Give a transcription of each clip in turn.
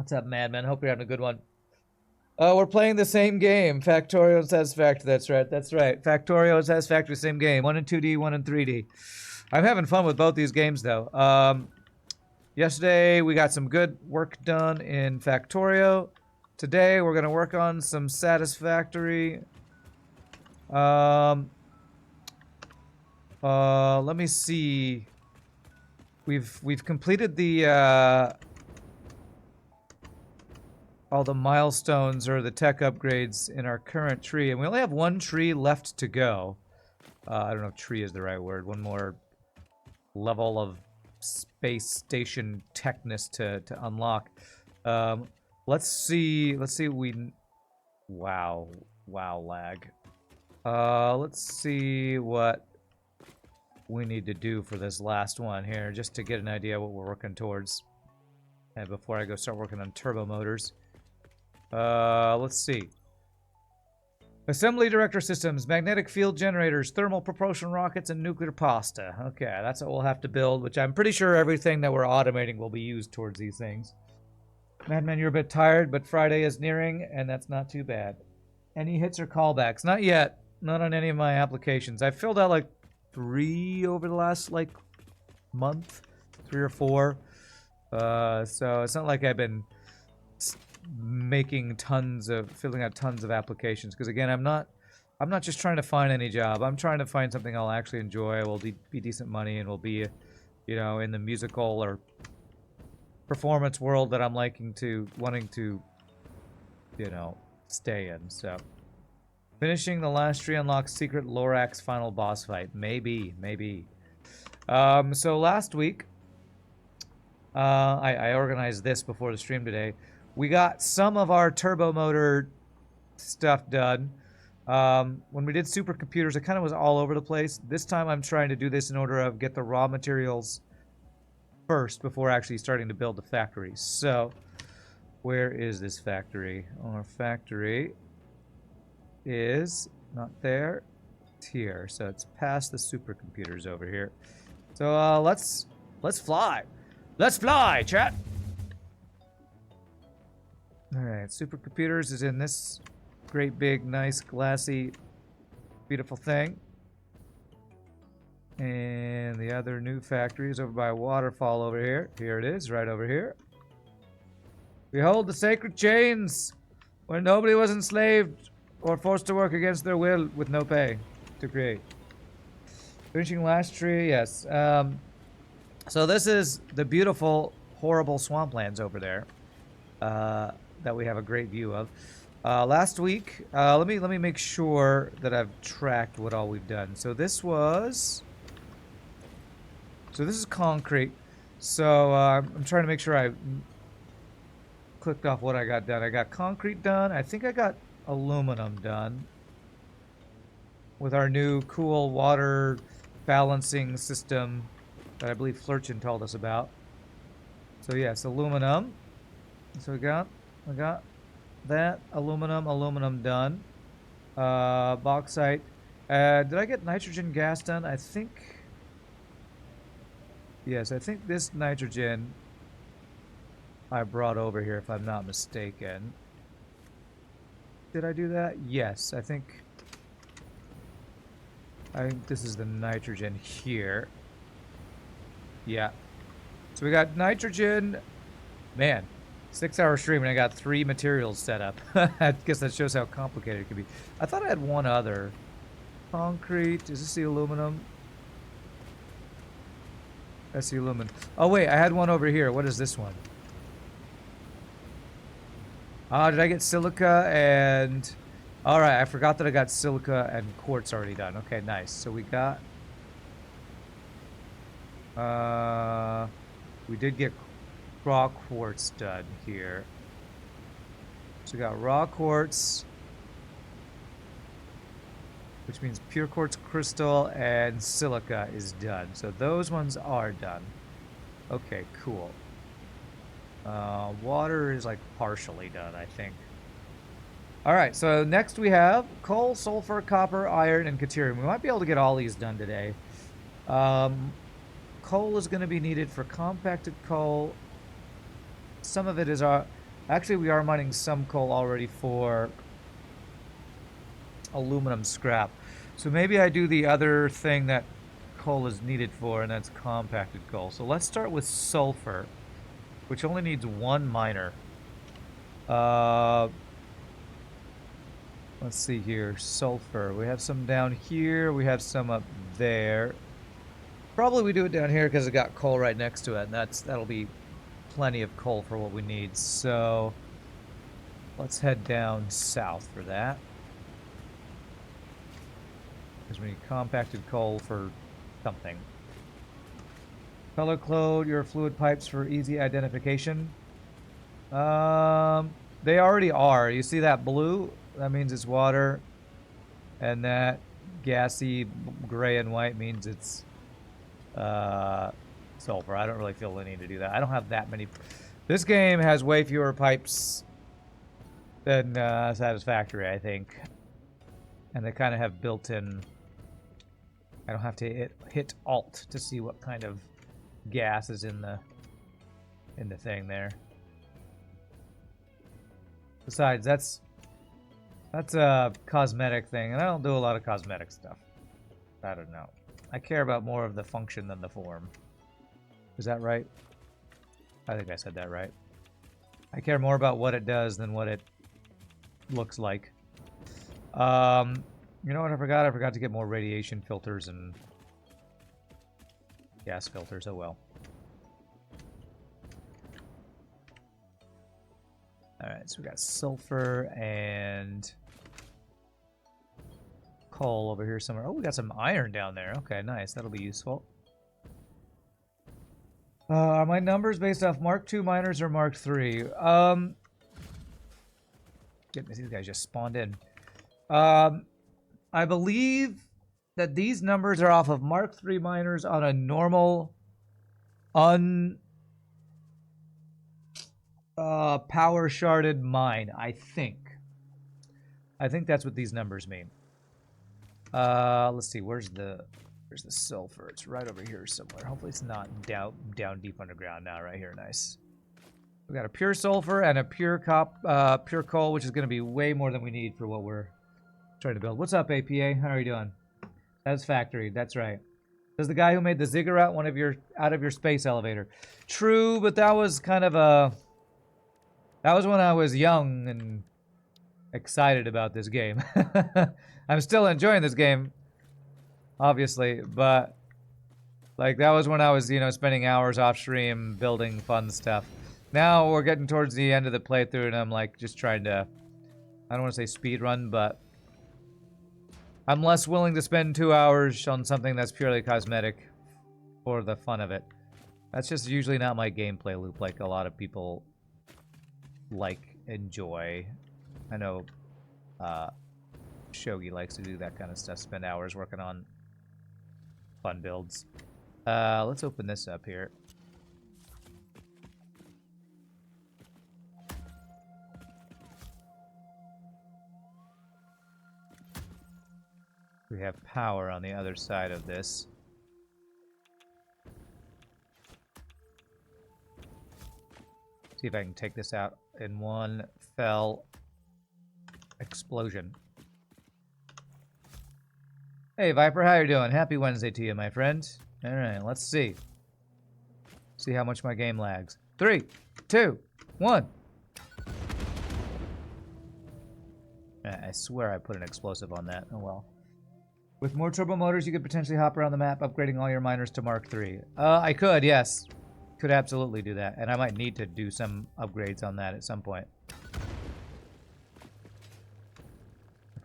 What's up, Madman? Hope you're having a good one. We're playing the same game. Factorio and Satisfactory. That's right. That's right. Factorio and Satisfactory, same game. One in 2D, one in 3D. I'm having fun with both these games, though. Yesterday, we got some good work done in Factorio. Today, we're going to work on some Satisfactory. Let me see. We've completed the all the milestones or the tech upgrades in our current tree, and we only have one tree left to go. I don't know if tree is the right word. One more level of space station techness to unlock. Let's see wow lag. Let's see what we need to do for this last one here, just to get an idea what we're working towards. And before I go start working on turbo motors. Let's see. Assembly director systems, magnetic field generators, thermal propulsion rockets, and nuclear pasta. Okay, that's what we'll have to build, which I'm pretty sure everything that we're automating will be used towards these things. Madman, you're a bit tired, but Friday is nearing, and that's not too bad. Any hits or callbacks? Not yet. Not on any of my applications. I filled out like 3 over the last like month, 3 or 4. So it's not like I've been filling out tons of applications, because again, I'm not just trying to find any job. I'm trying to find something I'll actually enjoy, will be decent money, and will be, you know, in the musical or performance world that I'm wanting to, you know, stay in. So finishing the last tree unlocks secret Lorax final boss fight. Maybe. So last week, I organized this before the stream today. We got some of our turbo motor stuff done. When we did supercomputers, it kind of was all over the place. This time I'm trying to do this in order of get the raw materials first before actually starting to build the factory. So, where is this factory? Our factory is not there. It's here. So it's past the supercomputers over here. So let's fly. Let's fly, chat. Alright, supercomputers is in this great big nice glassy beautiful thing. And the other new factory is over by a waterfall over here. Here it is, right over here. Behold the sacred chains, where nobody was enslaved or forced to work against their will with no pay to create. Finishing last tree, yes. So this is the beautiful, horrible swamplands over there. That we have a great view of. Last week, let me make sure that I've tracked what all we've done. So this is concrete. So I'm trying to make sure I clicked off what I got done. I got concrete done. I think I got aluminum done with our new cool water balancing system that I believe Flurchin told us about. So yes, aluminum. So I got that aluminum done. Bauxite. Did I get nitrogen gas done? I think. Yes, I think this nitrogen I brought over here, if I'm not mistaken. Did I do that? Yes, I think this is the nitrogen here. Yeah. So we got nitrogen. Man. 6-hour stream and I got 3 materials set up. I guess that shows how complicated it could be. I thought I had one other. Concrete. Is this the aluminum? That's the aluminum. Oh wait, I had one over here. What is this one? Did I get silica and... Alright, I forgot that I got silica and quartz already done. Okay, nice. So we got... we did get raw quartz done here. So we got raw quartz, which means pure quartz crystal, and silica is done. So those ones are done. Okay, cool. Water is like partially done, I think. Alright, so next we have coal, sulfur, copper, iron, and caterium. We might be able to get all these done today. Coal is going to be needed for compacted coal. Some of it is our... Actually, we are mining some coal already for aluminum scrap. So maybe I do the other thing that coal is needed for, and that's compacted coal. So let's start with sulfur, which only needs one miner. Uh, let's see here. Sulfur. We have some down here. We have some up there. Probably we do it down here because it got coal right next to it, and that'll be plenty of coal for what we need. So let's head down south for that. Because we need compacted coal for something. Color code your fluid pipes for easy identification. They already are. You see that blue? That means it's water. And that gassy gray and white means it's sulfur. I don't really feel the need to do that. I don't have that many. This game has way fewer pipes than Satisfactory, I think. And they kind of have built-in... I don't have to hit Alt to see what kind of gas is in the thing there. Besides, that's a cosmetic thing, and I don't do a lot of cosmetic stuff. I don't know. I care about more of the function than the form. Is that right? I think I said that right. I care more about what it does than what it looks like. You know what I forgot? I forgot to get more radiation filters and gas filters. Oh well. Alright, so we got sulfur and coal over here somewhere. Oh, we got some iron down there. Okay, nice. That'll be useful. Are my numbers based off Mark II miners or Mark III? Goodness, these guys just spawned in. I believe that these numbers are off of Mark III miners on a normal, power sharded mine, I think. I think that's what these numbers mean. Let's see, where's the sulfur? It's right over here somewhere. Hopefully it's not down deep underground now. Right here, nice. We got a pure sulfur and a pure coal, which is going to be way more than we need for what we're trying to build. What's up, APA? How are you doing? Satisfactory. That's right. Says the guy who made the ziggurat out of your space elevator. True, but that was kind of a... That was when I was young and excited about this game. I'm still enjoying this game, obviously, but like that was when I was, you know, spending hours off stream building fun stuff. Now we're getting towards the end of the playthrough and I'm like just trying to, I don't want to say speed run, but I'm less willing to spend 2 hours on something that's purely cosmetic for the fun of it. That's just usually not my gameplay loop like a lot of people enjoy. I know Shogi likes to do that kind of stuff, spend hours working on fun builds. Let's open this up here. We have power on the other side of this. See if I can take this out in one fell explosion. Hey Viper, how you doing? Happy Wednesday to you, my friend. Alright, let's see. See how much my game lags. 3, 2, 1. I swear I put an explosive on that. Oh well. With more turbo motors, you could potentially hop around the map, upgrading all your miners to Mark III. I could, yes. Could absolutely do that. And I might need to do some upgrades on that at some point. I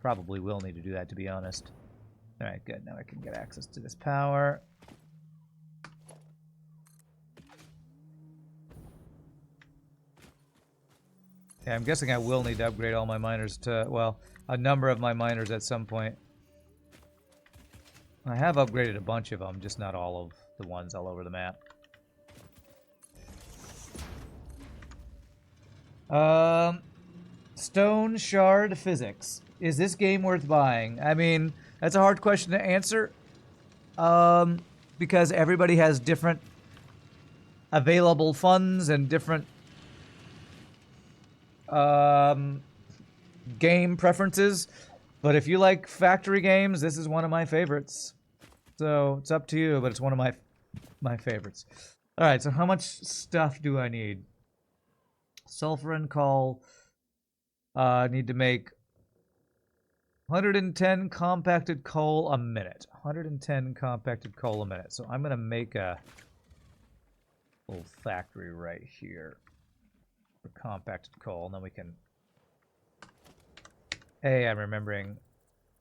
probably will need to do that, to be honest. Alright, good. Now I can get access to this power. Yeah, I'm guessing I will need to upgrade all my miners to, well, a number of my miners at some point. I have upgraded a bunch of them, just not all of the ones all over the map. Stone Shard Physics. Is this game worth buying? I mean, that's a hard question to answer. Because everybody has different available funds and different game preferences, but if you like factory games, this is one of my favorites. So it's up to you, but it's one of my favorites. All right, so how much stuff do I need? Sulfur and coal. Need to make 110 compacted coal a minute. 110 compacted coal a minute. So I'm gonna make a little factory right here for compacted coal, and then we can. Hey, I'm remembering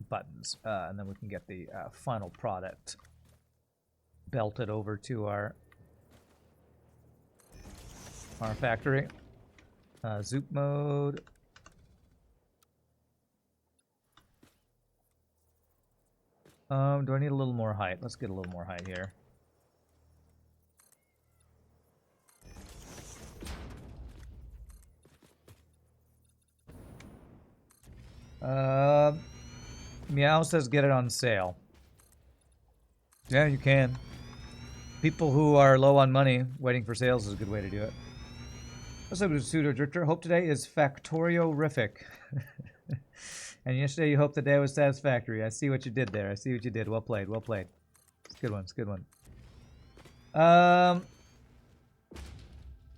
buttons, and then we can get the final product belted over to our factory. Zoop mode. Do I need a little more height? Let's get a little more height here. Meow says get it on sale. Yeah, you can. People who are low on money, waiting for sales is a good way to do it. What's up, Pseudo Drifter? Hope today is Factorio-rific. And yesterday you hoped the day was satisfactory. I see what you did there. I see what you did. Well played. Well played. It's a good one. It's a good one.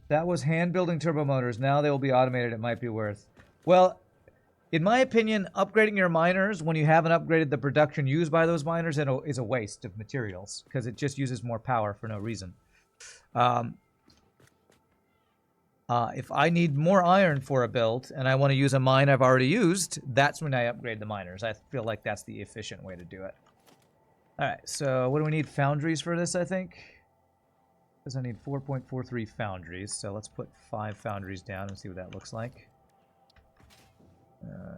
That was hand building turbo motors. Now they will be automated. It might be worth. Well, in my opinion, upgrading your miners when you haven't upgraded the production used by those miners is a waste of materials because it just uses more power for no reason. If I need more iron for a build and I want to use a mine I've already used, that's when I upgrade the miners. I feel like that's the efficient way to do it. Alright, so what do we need? Foundries for this, I think? Because I need 4.43 foundries, so let's put 5 foundries down and see what that looks like.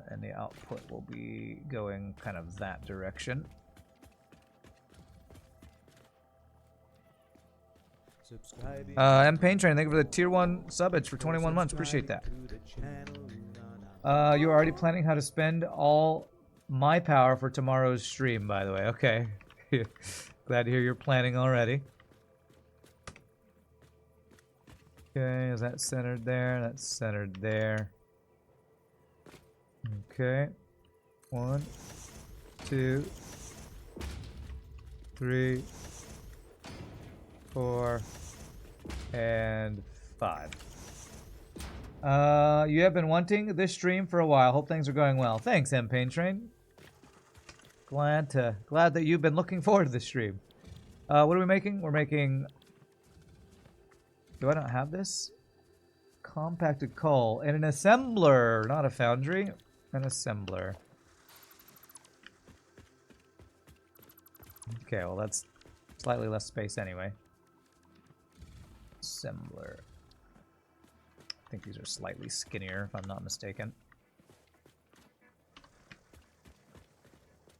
And the output will be going kind of that direction. M Pain Train, thank you for the tier 1 subbage for 21 months. Appreciate that. You're already planning how to spend all my power for tomorrow's stream, by the way. Okay. Glad to hear you're planning already. Okay, is that centered there? That's centered there. Okay. 1, 2, 3, 4, and 5. You have been wanting this stream for a while. Hope things are going well. Thanks, M Pain Train. Glad that you've been looking forward to this stream. What are we making? We're making. Do I not have this? Compacted coal and an assembler, not a foundry. An assembler. Okay, well that's slightly less space anyway. Assembler. I think these are slightly skinnier, if I'm not mistaken.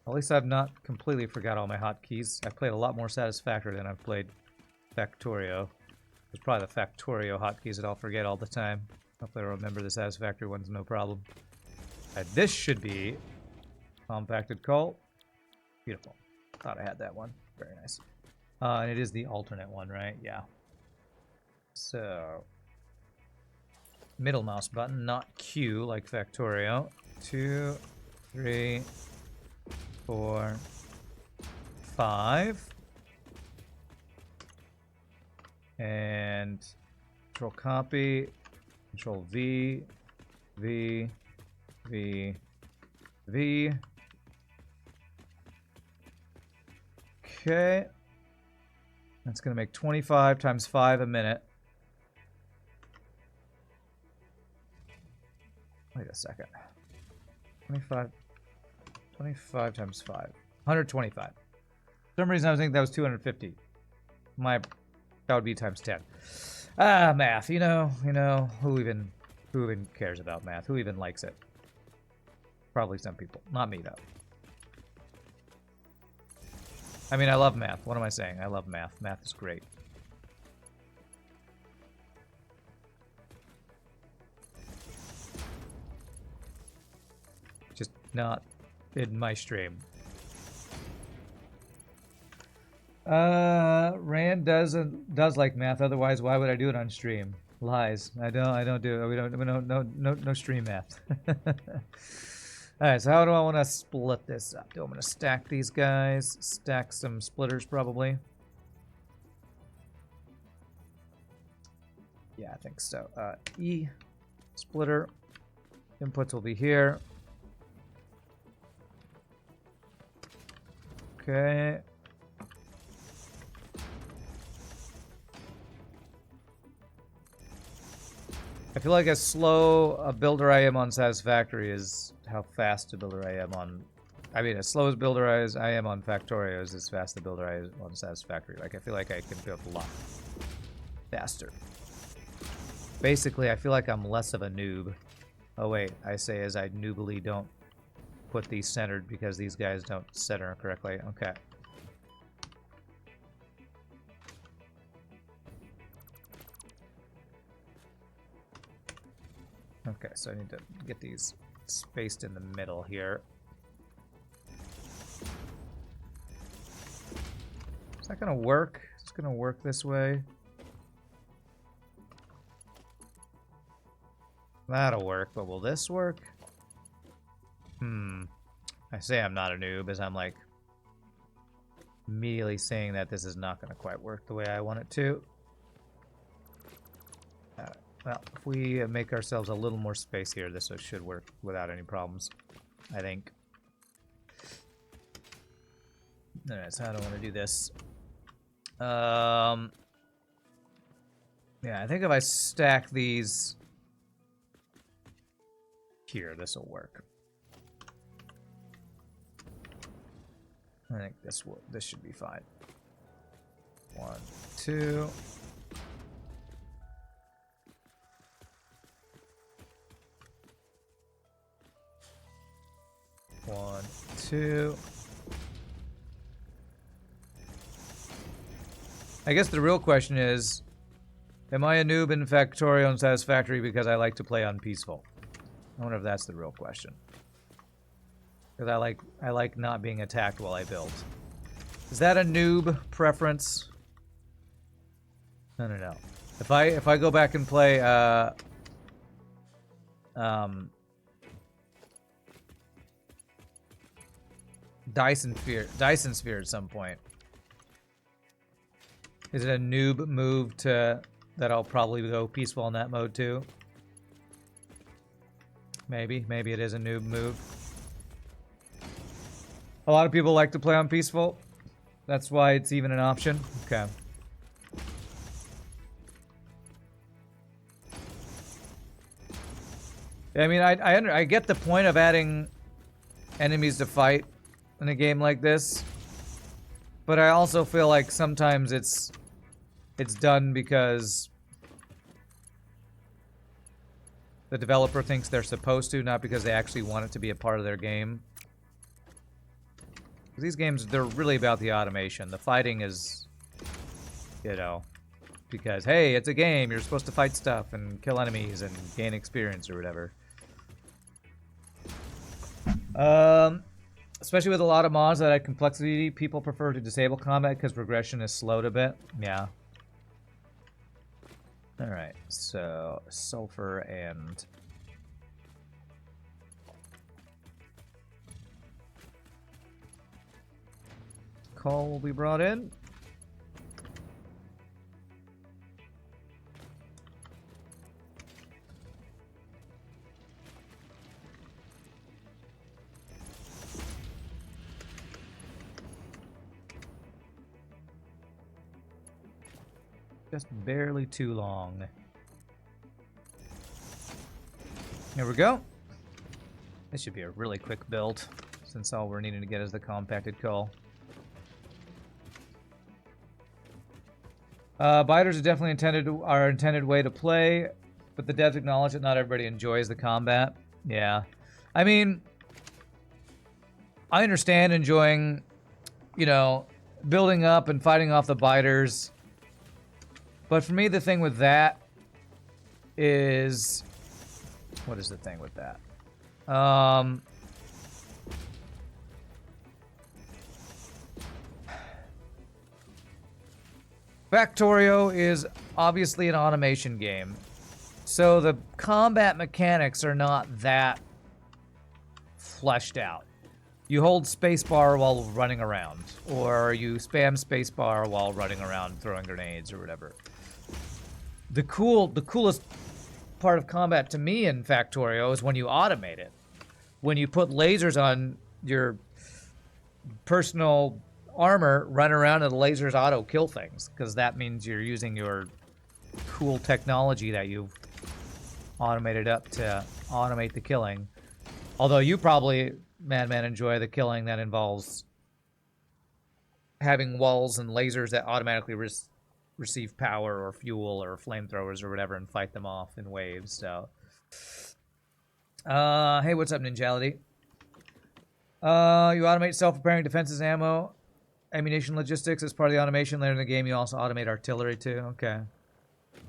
At least I've not completely forgot all my hotkeys. I've played a lot more Satisfactory than I've played Factorio. It's probably the Factorio hotkeys that I'll forget all the time. Hopefully I'll remember the Satisfactory ones, no problem. This should be compacted coal. Beautiful. Thought I had that one. Very nice. And it is the alternate one, right? Yeah. So, middle mouse button, not Q like Factorio. 2, 3, 4, 5. And control copy, control V, V, V, V. Okay. That's going to make 25 times 5 a minute. Wait a second. 25 times 5. 125. For some reason I was thinking that was 250. That would be times 10. Math. You know, who even cares about math? Who even likes it? Probably some people. Not me, though. I mean, I love math. What am I saying? I love math. Math is great. Just not in my stream. Rand does like math, otherwise why would I do it on stream? Lies. I don't do. We don't. No stream math. All right. So how do I want to split this up? Do I want to stack these guys? Stack some splitters probably. Yeah, I think so. E splitter inputs will be here. Okay. I feel like as slow a builder I am on Satisfactory is how fast a builder I am on... I mean, as slow as builder I am on Factorio is as fast a builder I am on Satisfactory. Like, I feel like I can build a lot faster. Basically, I feel like I'm less of a noob. Oh wait, I say as I noobly don't put these centered because these guys don't center correctly. Okay. Okay, so I need to get these spaced in the middle here. Is that gonna work? It's gonna work this way. That'll work, but will this work? I say I'm not a noob as I'm like immediately saying that this is not gonna quite work the way I want it to. Well, if we make ourselves a little more space here, this should work without any problems, I think. Alright, so how do I want to do this? Yeah, I think if I stack these here, this will work. I think this should be fine. 1, 2... 1, 2. I guess the real question is, am I a noob in Factorio and Satisfactory because I like to play on peaceful? I wonder if that's the real question. Because I like not being attacked while I build. Is that a noob preference? I don't know. If I go back and play Dyson Sphere at some point. Is it a noob move that I'll probably go peaceful in that mode too? Maybe it is a noob move. A lot of people like to play on peaceful. That's why it's even an option. Okay. I mean, I get the point of adding enemies to fight in a game like this, but I also feel like sometimes it's done because the developer thinks they're supposed to, not because they actually want it to be a part of their game. These games, they're really about the automation. The fighting is, you know, because, hey, it's a game. You're supposed to fight stuff and kill enemies and gain experience or whatever. Especially with a lot of mods that add complexity, people prefer to disable combat because progression is slowed a bit. Yeah. Alright, so sulfur and... coal will be brought in. Just barely too long. There we go. This should be a really quick build, since all we're needing to get is the compacted coal. Biters are definitely our intended way to play, but the devs acknowledge that not everybody enjoys the combat. Yeah. I mean, I understand enjoying, you know, building up and fighting off the biters. But for me, the thing with that is... what is the thing with that? Factorio is obviously an automation game. So the combat mechanics are not that fleshed out. You hold spacebar while running around, or you spam spacebar while running around throwing grenades or whatever. The coolest part of combat to me in Factorio is when you automate it. When you put lasers on your personal armor, run around and the lasers auto kill things, because that means you're using your cool technology that you've automated up to automate the killing. Although you probably, Madman, enjoy the killing that involves having walls and lasers that automatically receive power or fuel or flamethrowers or whatever and fight them off in waves. So, hey, what's up, Ninjality? You automate self-preparing defenses, ammo, ammunition, logistics as part of the automation. Later in the game, you also automate artillery too. Okay.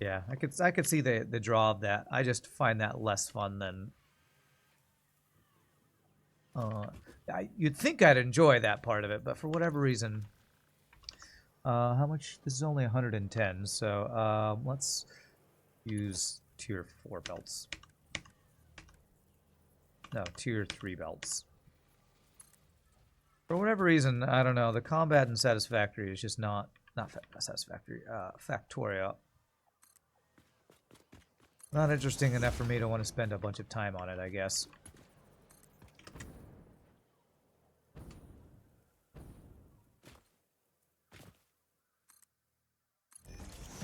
Yeah, I could see the draw of that. I just find that less fun than. You'd think I'd enjoy that part of it, but for whatever reason. How much? This is only 110, so let's use tier 4 belts. No, tier 3 belts. For whatever reason, I don't know. The combat in Satisfactory is just not Satisfactory. Factorio. Not interesting enough for me to want to spend a bunch of time on it, I guess.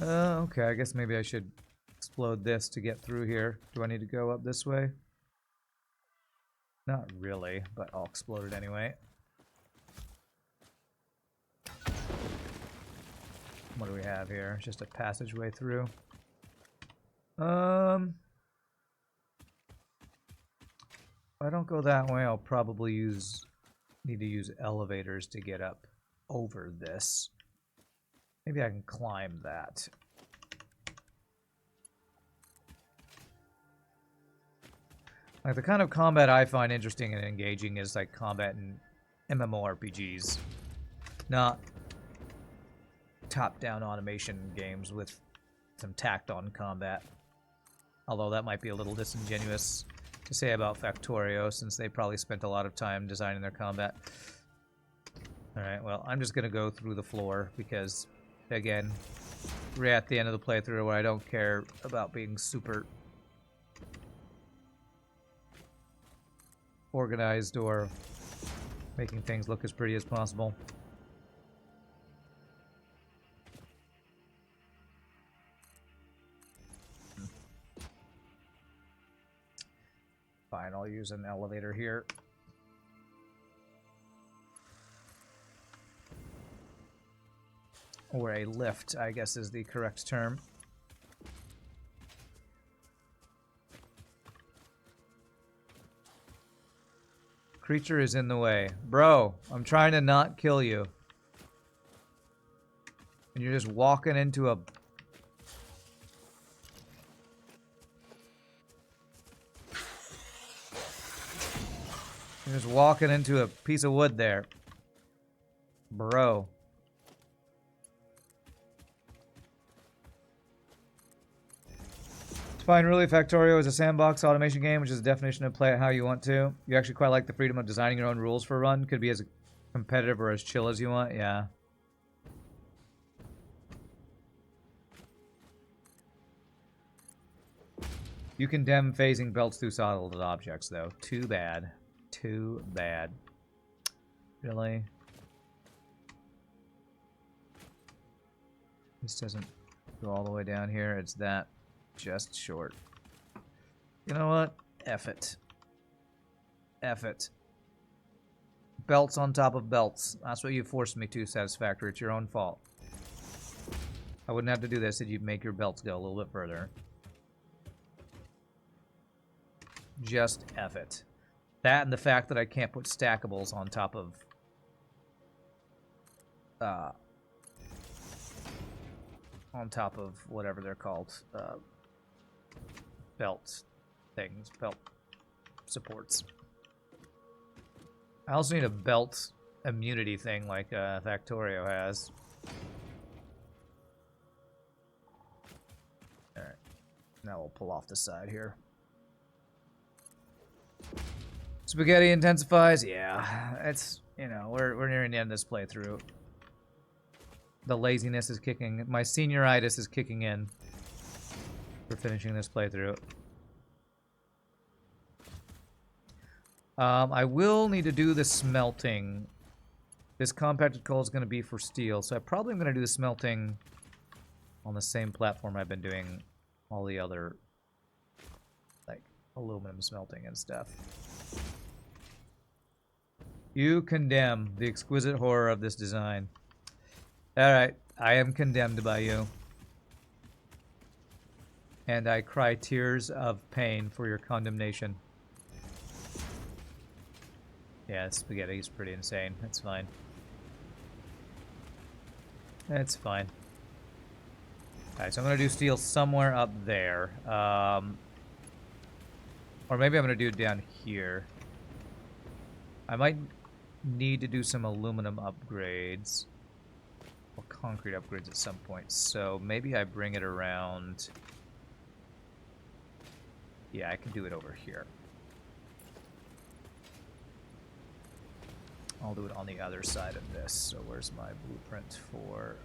Okay, I guess maybe I should explode this to get through here. Do I need to go up this way? Not really, but I'll explode it anyway. What do we have here? Just a passageway through. If I don't go that way, I'll probably need to use elevators to get up over this. Maybe I can climb that. Like, the kind of combat I find interesting and engaging is like combat in MMORPGs. Not top-down automation games with some tacked-on combat. Although that might be a little disingenuous to say about Factorio, since they probably spent a lot of time designing their combat. Alright, well, I'm just going to go through the floor, because, again, we're at the end of the playthrough where I don't care about being super organized or making things look as pretty as possible. Fine, I'll use an elevator here. Or a lift, I guess is the correct term. Creature is in the way. Bro, I'm trying to not kill you. And you're just walking into a... You're just walking into a piece of wood there. Bro. It's fine, really. Factorio is a sandbox automation game, which is the definition of play it how you want to. You actually quite like the freedom of designing your own rules for a run. Could be as competitive or as chill as you want. Yeah. You condemn phasing belts through solid objects, though. Too bad. Too bad. Really? This doesn't go all the way down here. It's that just short. You know what? F it. F it. Belts on top of belts. That's what you forced me to, Satisfactory. It's your own fault. I wouldn't have to do this if you'd make your belts go a little bit further. Just F it. That and the fact that I can't put stackables on top of whatever they're called, belt things, belt supports. I also need a belt immunity thing like Factorio has. Alright. Now we'll pull off the side here. Spaghetti intensifies. Yeah, it's, you know, we're nearing the end of this playthrough. The laziness is kicking. My senioritis is kicking in for finishing this playthrough. I will need to do the smelting. This compacted coal is going to be for steel, so I probably am going to do the smelting on the same platform I've been doing all the other, like, aluminum smelting and stuff. You condemn the exquisite horror of this design. Alright, I am condemned by you. And I cry tears of pain for your condemnation. Yeah, spaghetti is pretty insane. That's fine. That's fine. Alright, so I'm going to do steel somewhere up there. Or maybe I'm going to do it down here. I might need to do some aluminum upgrades. Or concrete upgrades at some point. So maybe I bring it around. Yeah, I can do it over here. I'll do it on the other side of this. So where's my blueprint for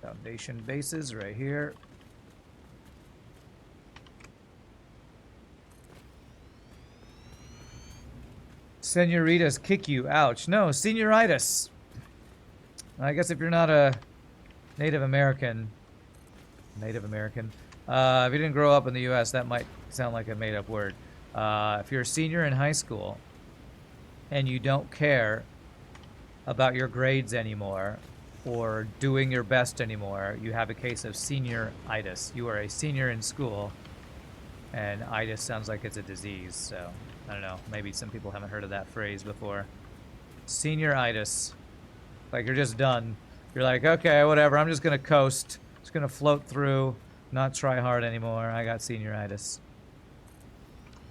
foundation bases? Right here. Senoritas kick you. Ouch. No, senioritis. I guess if you're not a Native American, if you didn't grow up in the U.S., that might sound like a made-up word. If you're a senior in high school and you don't care about your grades anymore or doing your best anymore, you have a case of senioritis. You are a senior in school, and itis sounds like it's a disease, so I don't know. Maybe some people haven't heard of that phrase before. Senioritis. Like, you're just done. You're like, okay, whatever, I'm just gonna coast. Just gonna float through, not try hard anymore. I got senioritis.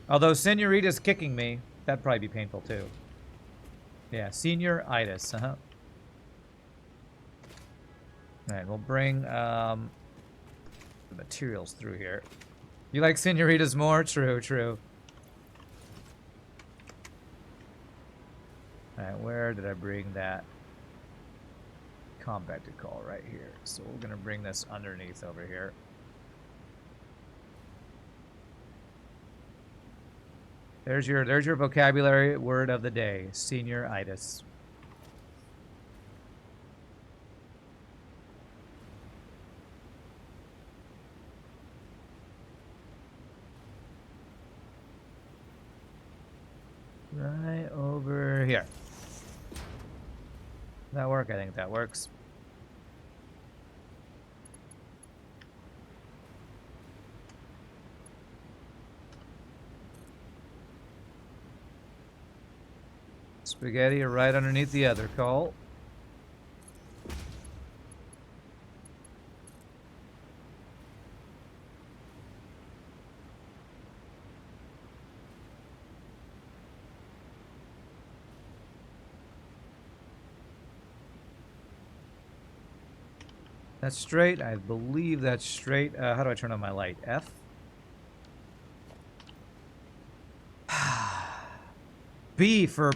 Although senoritas kicking me, that'd probably be painful too. Yeah, senioritis, Alright, we'll bring the materials through here. You like senoritas more? True, true. Alright, where did I bring that? Compacted coal right here. So we're gonna bring this underneath over here. There's your vocabulary word of the day. Senioritis. Right over here. That work? I think that works. Spaghetti right underneath the other coal. That's straight. I believe that's straight. How do I turn on my light? F? B for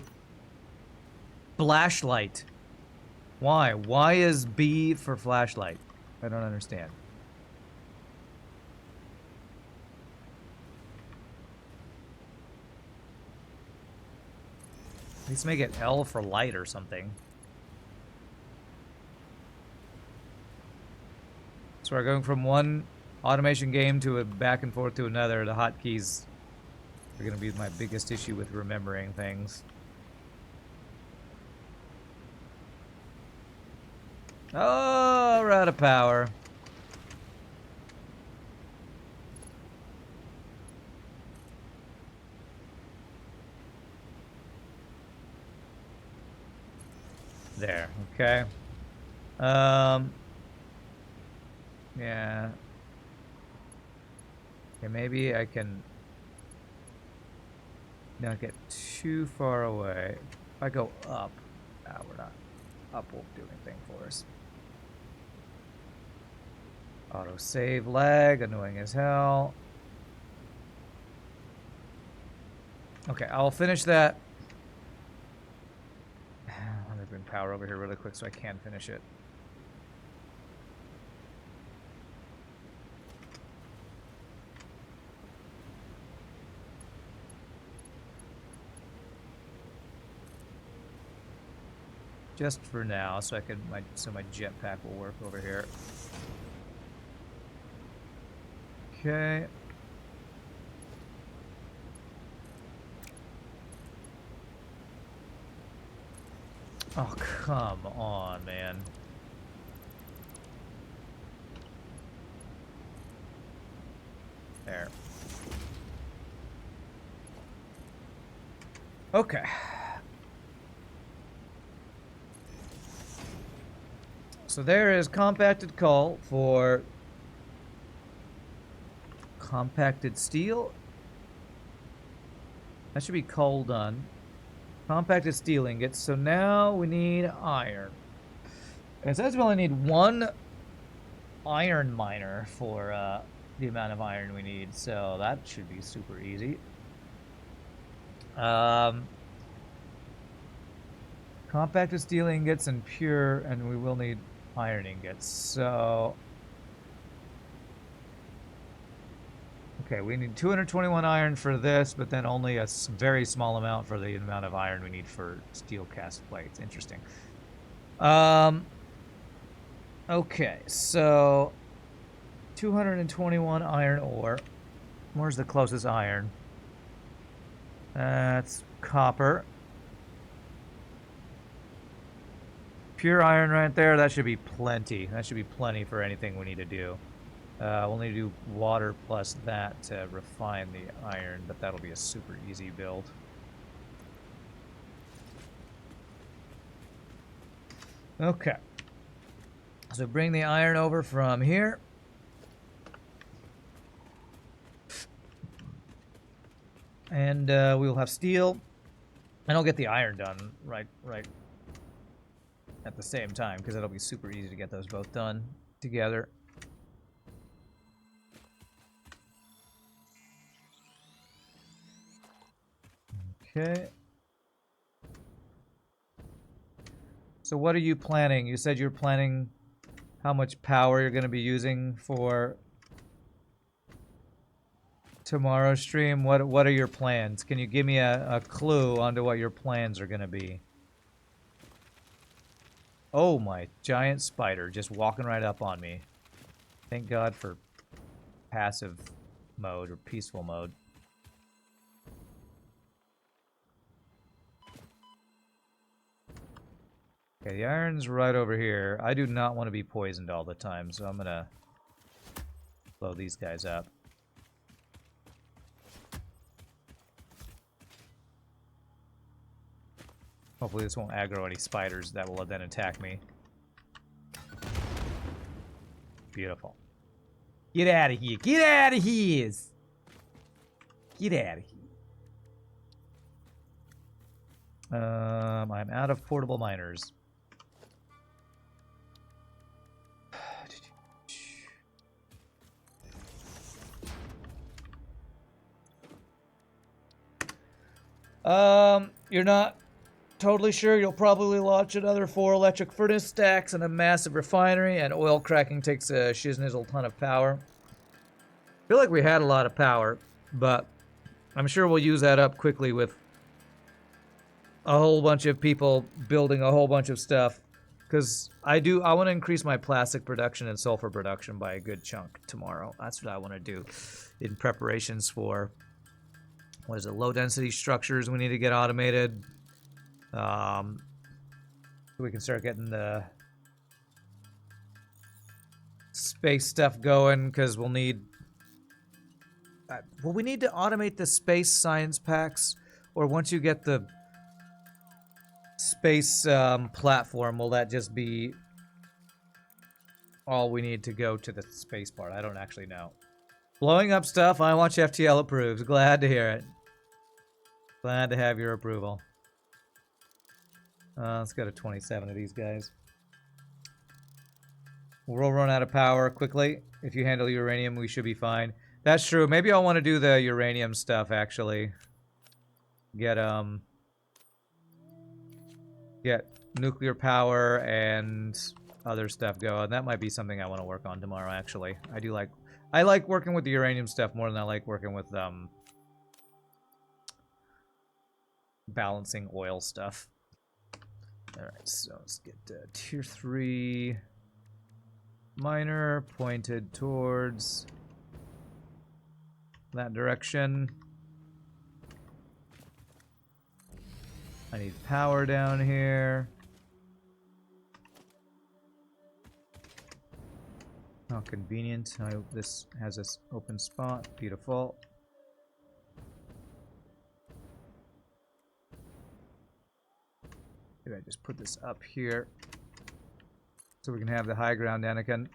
flashlight. Why? Why is B for flashlight? I don't understand. At least make it L for light or something. So we're going from one automation game to a back and forth to another. The hotkeys are going to be my biggest issue with remembering things. Oh, we're out of power. There, okay. Yeah. Okay, maybe I can not get too far away. If I go up, we're not. Up won't do anything for us. Auto save lag, annoying as hell. Okay, I'll finish that. Let me bring power over here really quick so I can finish it. Just for now, so I can my jetpack will work over here. Okay. Oh, come on, man. There. Okay. So there is compacted coal for compacted steel. That should be coal done. Compacted steel ingots. So now we need iron. And it says we only need one iron miner for the amount of iron we need. So that should be super easy. Compacted steel ingots and pure, and we will need iron ingots. So, okay, we need 221 iron for this, but then only a very small amount for the amount of iron we need for steel cast plates. Interesting. Okay, so 221 iron ore. Where's the closest iron? That's copper. Pure iron right there. That should be plenty. That should be plenty for anything we need to do. We'll need to do water plus that to refine the iron, but that'll be a super easy build. Okay. So bring the iron over from here. And we'll have steel. And I'll get the iron done right at the same time, because it'll be super easy to get those both done together. Okay. So what are you planning? You said you're planning how much power you're going to be using for tomorrow's stream. What are your plans? Can you give me a clue onto what your plans are going to be? Oh, my giant spider just walking right up on me. Thank God for passive mode or peaceful mode. Okay, the iron's right over here. I do not want to be poisoned all the time, so I'm gonna blow these guys up. Hopefully this won't aggro any spiders that will then attack me. Beautiful. Get out of here! Get out of here! Get out of here. I'm out of portable miners. You're not totally sure. You'll probably launch another 4 electric furnace stacks and a massive refinery, and oil cracking takes a shiznizzle ton of power. I feel like we had a lot of power, but I'm sure we'll use that up quickly with a whole bunch of people building a whole bunch of stuff. Because I want to increase my plastic production and sulfur production by a good chunk tomorrow. That's what I want to do in preparations for, what is it, low density structures we need to get automated. So we can start getting the space stuff going, because we'll need... will we need to automate the space science packs? Or once you get the space platform, will that just be all we need to go to the space part? I don't actually know. Blowing up stuff, I want you FTL approves. Glad to hear it. Glad to have your approval. Let's go to 27 of these guys. We'll run out of power quickly. If you handle uranium, we should be fine. That's true. Maybe I'll want to do the uranium stuff, actually. Get nuclear power and other stuff going. That might be something I want to work on tomorrow, actually. I like working with the uranium stuff more than I like working with balancing oil stuff. Alright, so let's get tier 3 miner pointed towards that direction. I need power down here. How convenient. I hope this has this open spot. Beautiful. Maybe I just put this up here so we can have the high ground, Anakin.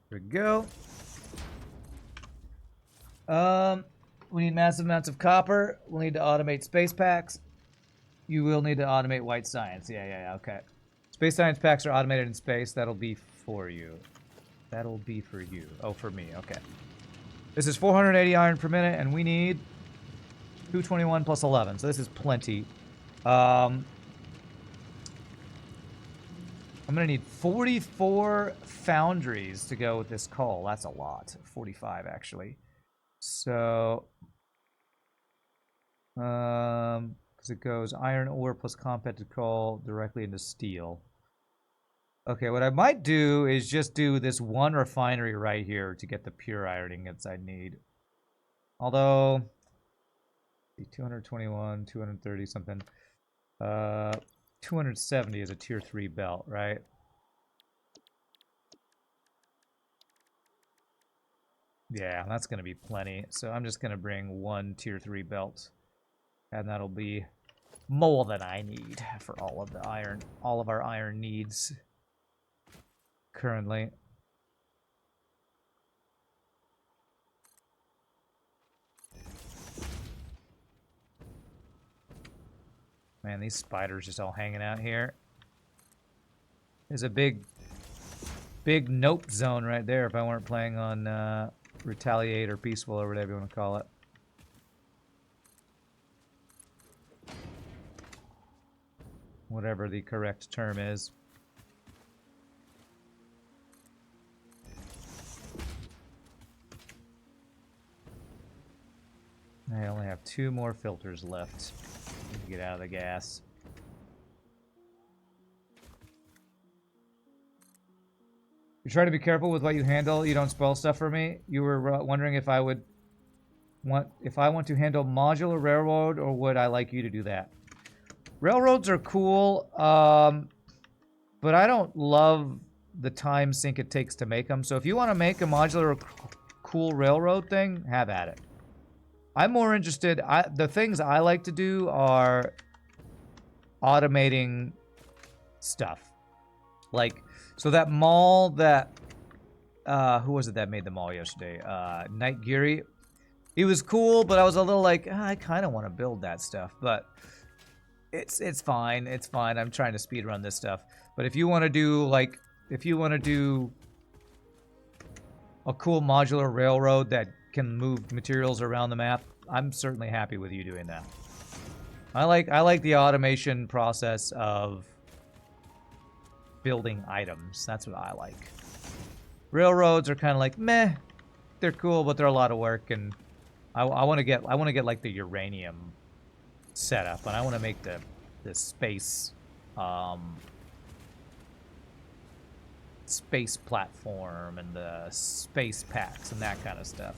There we go. We need massive amounts of copper. We'll need to automate space packs. You will need to automate white science. Yeah, okay. Space science packs are automated in space. That'll be for you. That'll be for you. Oh, for me. Okay. This is 480 iron per minute, and we need 221 plus 11. So this is plenty. I'm going to need 44 foundries to go with this coal. That's a lot. 45, actually. So, because it goes iron ore plus compacted coal directly into steel. Okay, what I might do is just do this one refinery right here to get the pure iron ingots I need. Although, 221, 230 something. 270 is a tier 3 belt, right? Yeah, that's going to be plenty. So I'm just going to bring one tier 3 belt. And that'll be more than I need for all of the iron, all of our iron needs currently. Man, these spiders just all hanging out here. There's a big nope zone right there if I weren't playing on Retaliate or Peaceful or whatever you want to call it. Whatever the correct term is. I only have 2 more filters left to get out of the gas. You try to be careful with what you handle. You don't spoil stuff for me. You were wondering if I want to handle modular railroad, or would I like you to do that? Railroads are cool, but I don't love the time sink it takes to make them. So if you want to make a modular cool railroad thing, have at it. I'm more interested, the things I like to do are automating stuff. Like, so that mall that, who was it that made the mall yesterday? Night Geary. He was cool, but I was a little like, I kind of want to build that stuff, but it's fine. It's fine. I'm trying to speed run this stuff. But if you want to do, like, if you want to do a cool modular railroad that can move materials around the map, I'm certainly happy with you doing that. I like the automation process of building items. That's what I like. Railroads are kind of like meh. They're cool, but they're a lot of work, and I want to get like the uranium setup, and I want to make the space space platform and the space packs and that kind of stuff.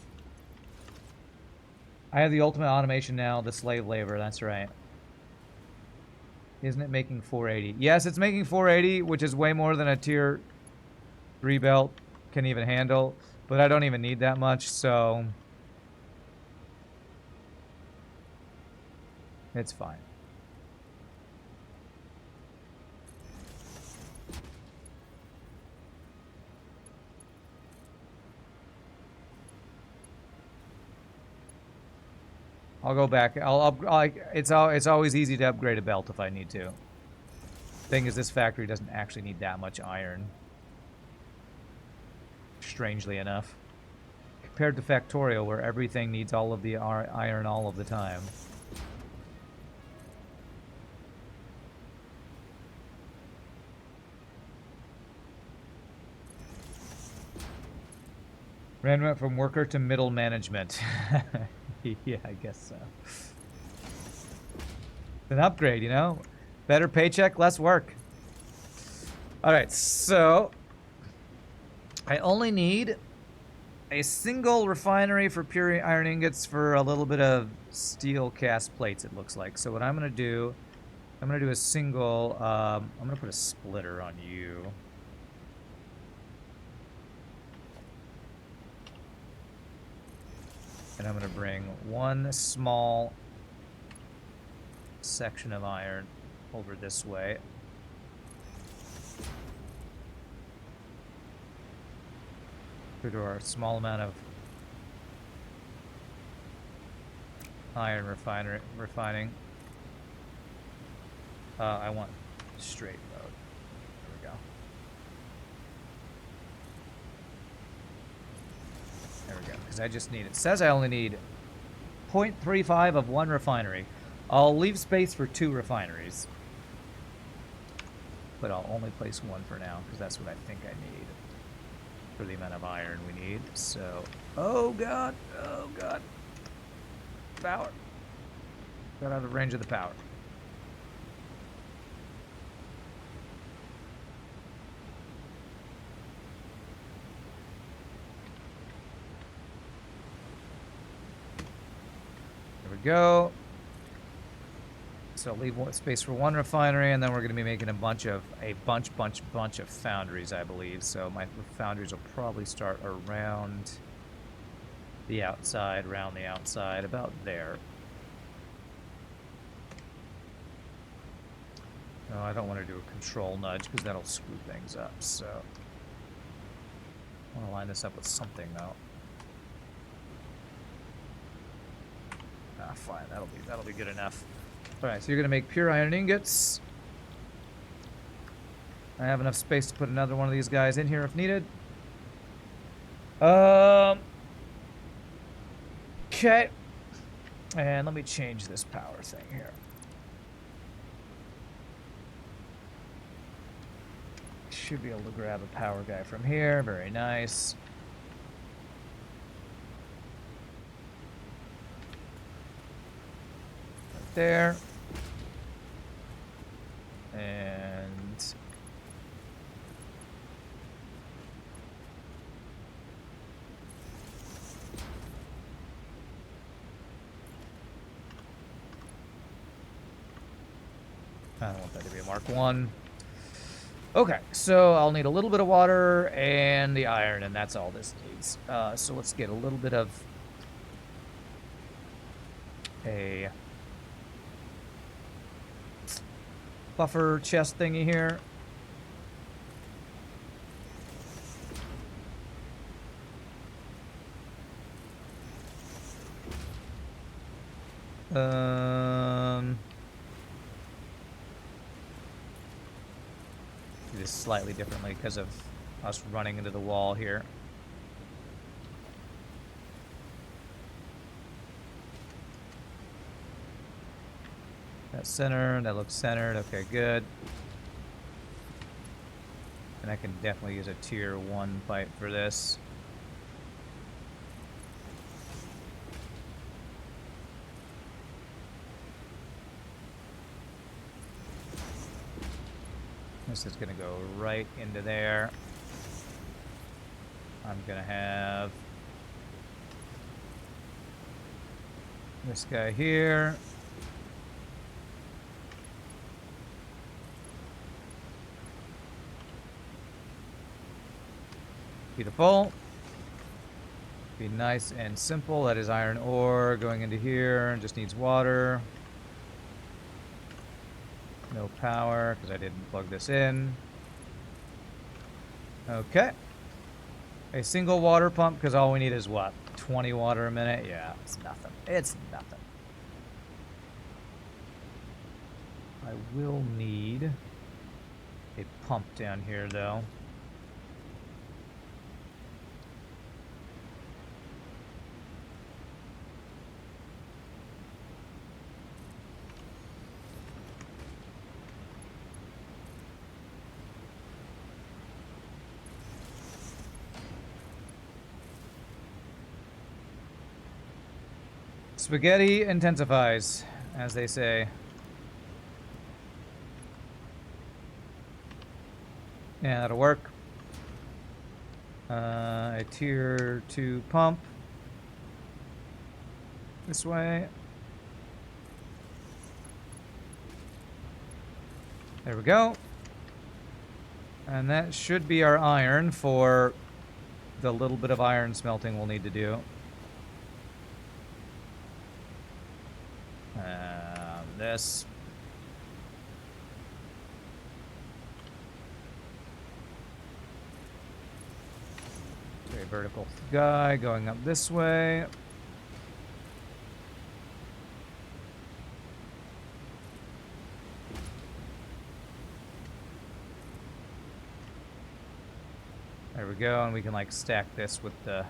I have the ultimate automation now, the slave labor, that's right. Isn't it making 480? Yes, it's making 480, which is way more than a tier 3 belt can even handle, but I don't even need that much, so it's fine. I'll go back. It's always easy to upgrade a belt if I need to. Thing is, this factory doesn't actually need that much iron. Strangely enough. Compared to Factorial, where everything needs all of the iron all of the time. Rand went from worker to middle management. Yeah, I guess so. An upgrade, you know? Better paycheck, less work. Alright, so I only need a single refinery for pure iron ingots for a little bit of steel cast plates, it looks like. So what I'm going to do, I'm going to do a single, I'm going to put a splitter on you. And I'm going to bring one small section of iron over this way. Due to our small amount of iron refining. I want straight road. There we go. There we go. Because I just need, it says I only need 0.35 of one refinery. I'll leave space for 2 refineries. But I'll only place one for now, because that's what I think I need for the amount of iron we need. So, oh god, power. Got out of range of the power. There we go. So leave space for one refinery, and then we're going to be making a bunch of foundries, I believe. So my foundries will probably start around the outside, about there. No, I don't want to do a control nudge because that'll screw things up. So I want to line this up with something though. Ah, fine. That'll be good enough. All right, so you're gonna make pure iron ingots. I have enough space to put another one of these guys in here if needed. Okay. And let me change this power thing here. Should be able to grab a power guy from here. Very nice. Right there. And I don't want that to be a Mark 1. Okay, so I'll need a little bit of water and the iron, and that's all this needs. So let's get a little bit of a buffer chest thingy here. Do this slightly differently because of us running into the wall here. That's centered. That looks centered. Okay, good. And I can definitely use a tier 1 pipe for this. This is going to go right into there. I'm going to have this guy here. Beautiful. Be nice and simple. That is iron ore going into here and just needs water. No power because I didn't plug this in. Okay. A single water pump because all we need is what? 20 water a minute? Yeah, it's nothing. It's nothing. I will need a pump down here, though. Spaghetti intensifies, as they say. Yeah, that'll work. A tier 2 pump. This way. There we go. And that should be our iron for the little bit of iron smelting we'll need to do. This. A vertical guy going up this way. There we go, and we can like stack this with the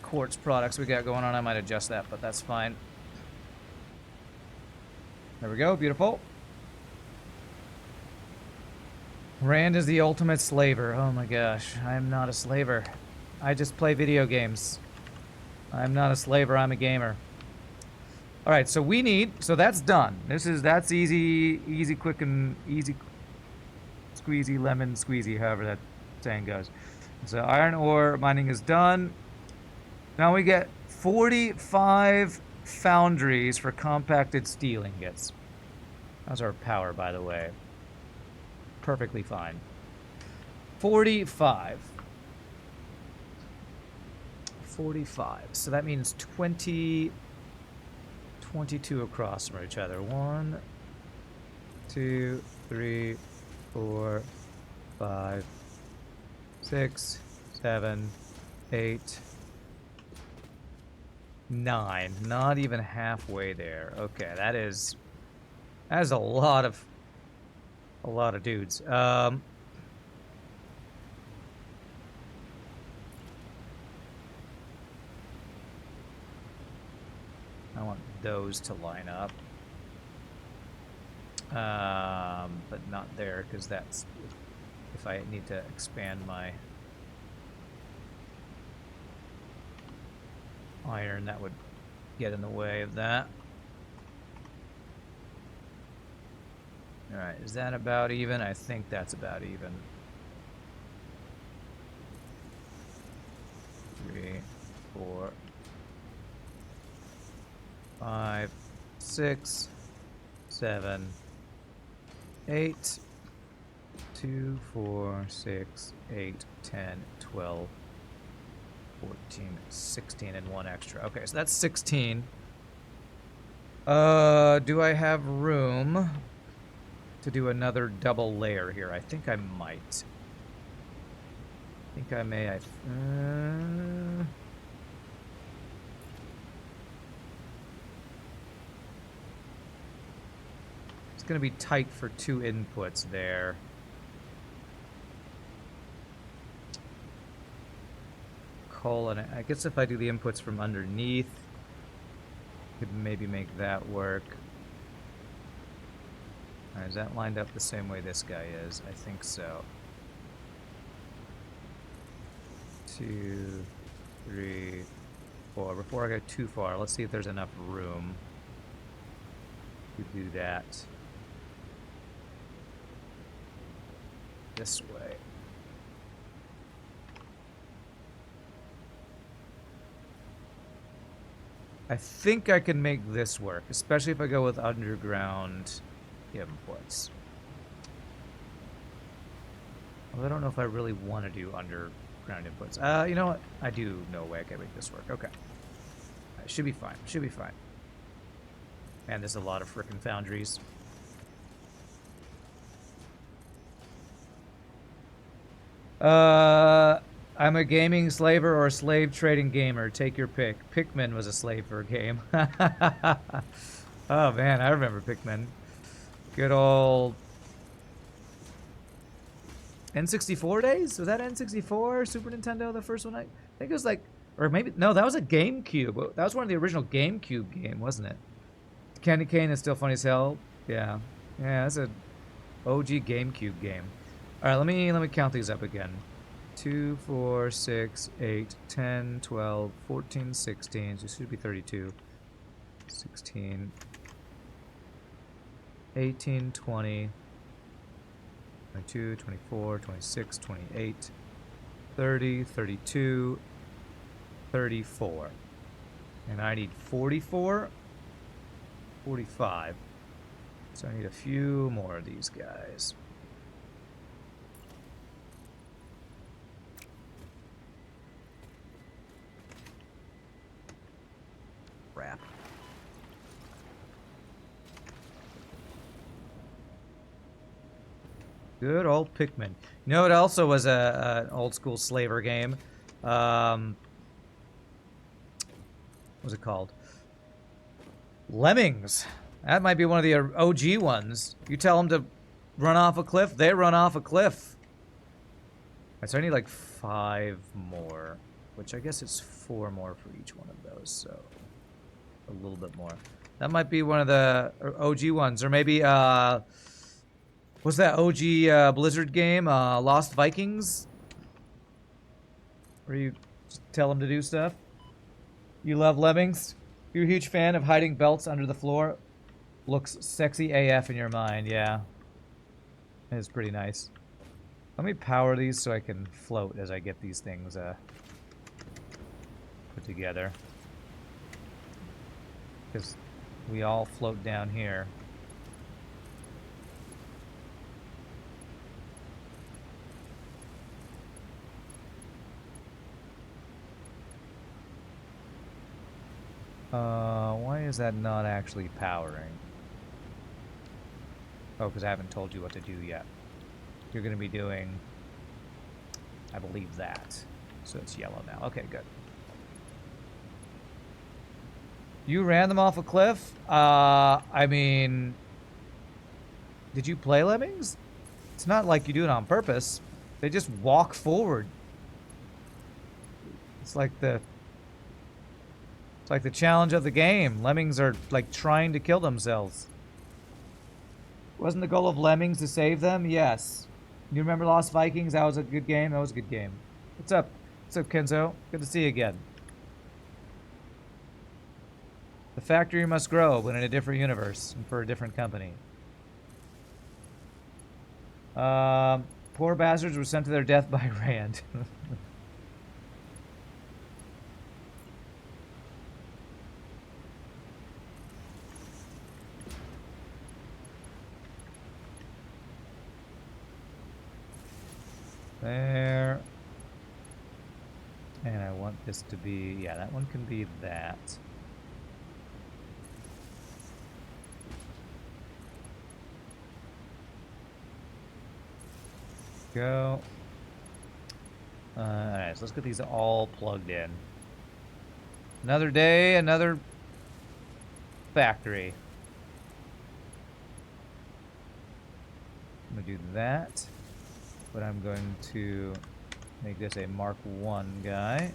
quartz products we got going on. I might adjust that, but that's fine. There we go, beautiful. Rand is the ultimate slaver. Oh my gosh, I am not a slaver. I just play video games. I'm not a slaver, I'm a gamer. All right, so we need, so that's done. That's easy, quick, and easy, squeezy, lemon squeezy, however that saying goes. So iron ore mining is done. Now we get 45 foundries for compacted steel ingots. How's our power, by the way? Perfectly fine. 45. 45. So that means 22 across from each other. 1, 2, 3, 4, 5, 6, 7, 8, 9. Not even halfway there. Okay, that is a lot of dudes. I want those to line up. But not there, because that's if I need to expand my iron, that would get in the way of that. Alright, is that about even? I think that's about even. 3, 4, 5, 6, 7, 8, 2, 4, 6, 8, 10, 12, 14, 16, and 1 extra. Okay, so that's 16. Do I have room to do another double layer here? I think I might. I think I may. It's going to be tight for 2 inputs there. Coal, and I guess if I do the inputs from underneath, could maybe make that work. Alright, is that lined up the same way this guy is? I think so. 2, 3, 4. Before I go too far, let's see if there's enough room to do that this way. I think I can make this work, especially if I go with underground inputs. Well, I don't know if I really want to do underground inputs. You know what? I do know a way I can make this work. Okay. Should be fine. Should be fine. Man, there's a lot of frickin' foundries. I'm a gaming slaver or a slave trading gamer. Take your pick. Pikmin was a slave for a game. Oh man, I remember Pikmin. Good old N64 days? Was that N64? Super Nintendo, the first one? I think it was like, or maybe, no, that was a GameCube. That was one of the original GameCube game, wasn't it? Candy Cane is still funny as hell. Yeah. Yeah, that's a OG GameCube game. All right, let me count these up again. 2, 4, 6, 8, 10, 12, 14, 16. So it should be 32. 16, 18, 20, 22, 24, 26, 28, 30, 32, 34. And I need 44, 45. So I need a few more of these guys. Crap. Good old Pikmin. You know, it also was an old school slaver game. What was it called? Lemmings. That might be one of the OG ones. You tell them to run off a cliff, they run off a cliff. Right, so I need like 5 more, which I guess it's 4 more for each one of those, so a little bit more. That might be one of the OG ones, or maybe, what's that OG Blizzard game? Lost Vikings? Where you just tell them to do stuff? You love lemmings? You're a huge fan of hiding belts under the floor? Looks sexy AF in your mind, yeah. It's pretty nice. Let me power these so I can float as I get these things put together. Because we all float down here. Why is that not actually powering? Oh, because I haven't told you what to do yet. You're going to be doing, I believe, that. So it's yellow now. Okay, good. You ran them off a cliff? I mean, did you play Lemmings? It's not like you do it on purpose. They just walk forward. It's like the challenge of the game. Lemmings are like trying to kill themselves. Wasn't the goal of Lemmings to save them? Yes. You remember Lost Vikings? That was a good game. That was a good game. What's up? What's up, Kenzo? Good to see you again. The factory must grow, but in a different universe and for a different company. Poor bastards were sent to their death by Rand. There. And I want this to be, yeah, that one can be that. Go. Alright, so let's get these all plugged in. Another day, another factory. I'm gonna do that. But I'm going to make this a Mark 1 guy.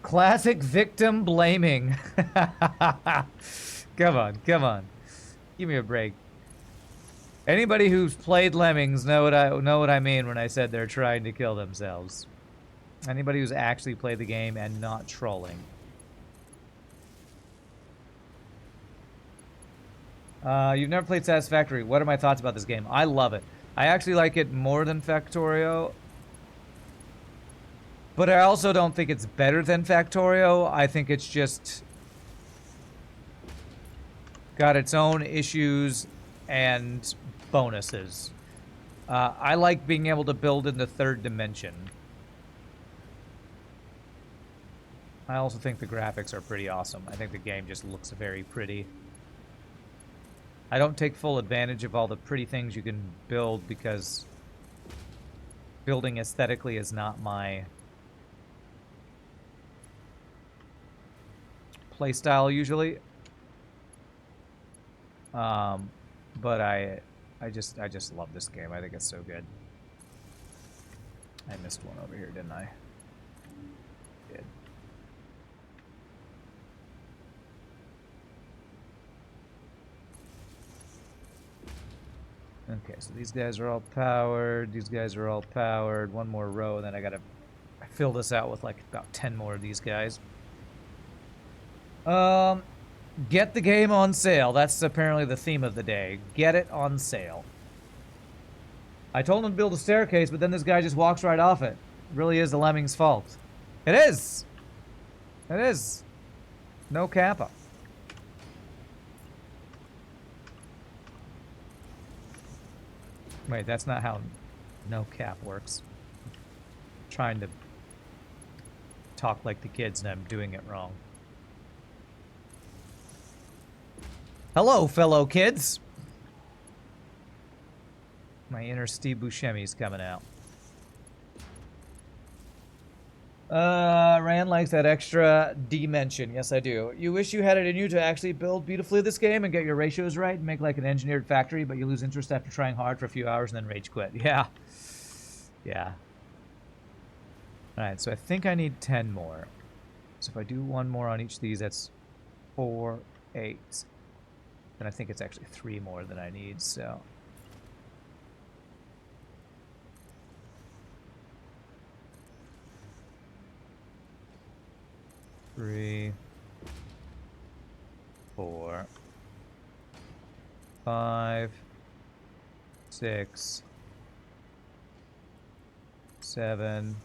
Classic victim blaming. Come on, come on. Give me a break. Anybody who's played Lemmings know what I mean when I said they're trying to kill themselves. Anybody who's actually played the game and not trolling. You've never played Satisfactory. What are my thoughts about this game? I love it. I actually like it more than Factorio. But I also don't think it's better than Factorio. I think it's just got its own issues and bonuses. I like being able to build in the third dimension. I also think the graphics are pretty awesome. I think the game just looks very pretty. I don't take full advantage of all the pretty things you can build because building aesthetically is not my playstyle usually. But I just love this game. I think it's so good. I missed one over here, didn't I? Did. Okay, so these guys are all powered. These guys are all powered. One more row, and then I gotta fill this out with like about 10 more of these guys. Get the game on sale. That's apparently the theme of the day. Get it on sale. I told him to build a staircase, but then this guy just walks right off it. It really is the lemming's fault. It is! It is. No kappa. Wait, that's not how no cap works. I'm trying to talk like the kids and I'm doing it wrong. Hello, fellow kids! My inner Steve Buscemi's coming out. Rand likes that extra dimension. Yes, I do. You wish you had it in you to actually build beautifully this game and get your ratios right and make like an engineered factory, but you lose interest after trying hard for a few hours and then rage quit. Yeah. Yeah. Alright, so I think I need 10 more. So if I do one more on each of these, that's 4, 8. Then I think it's actually 3 more than I need, so... 3, 4, 5, 6, 7,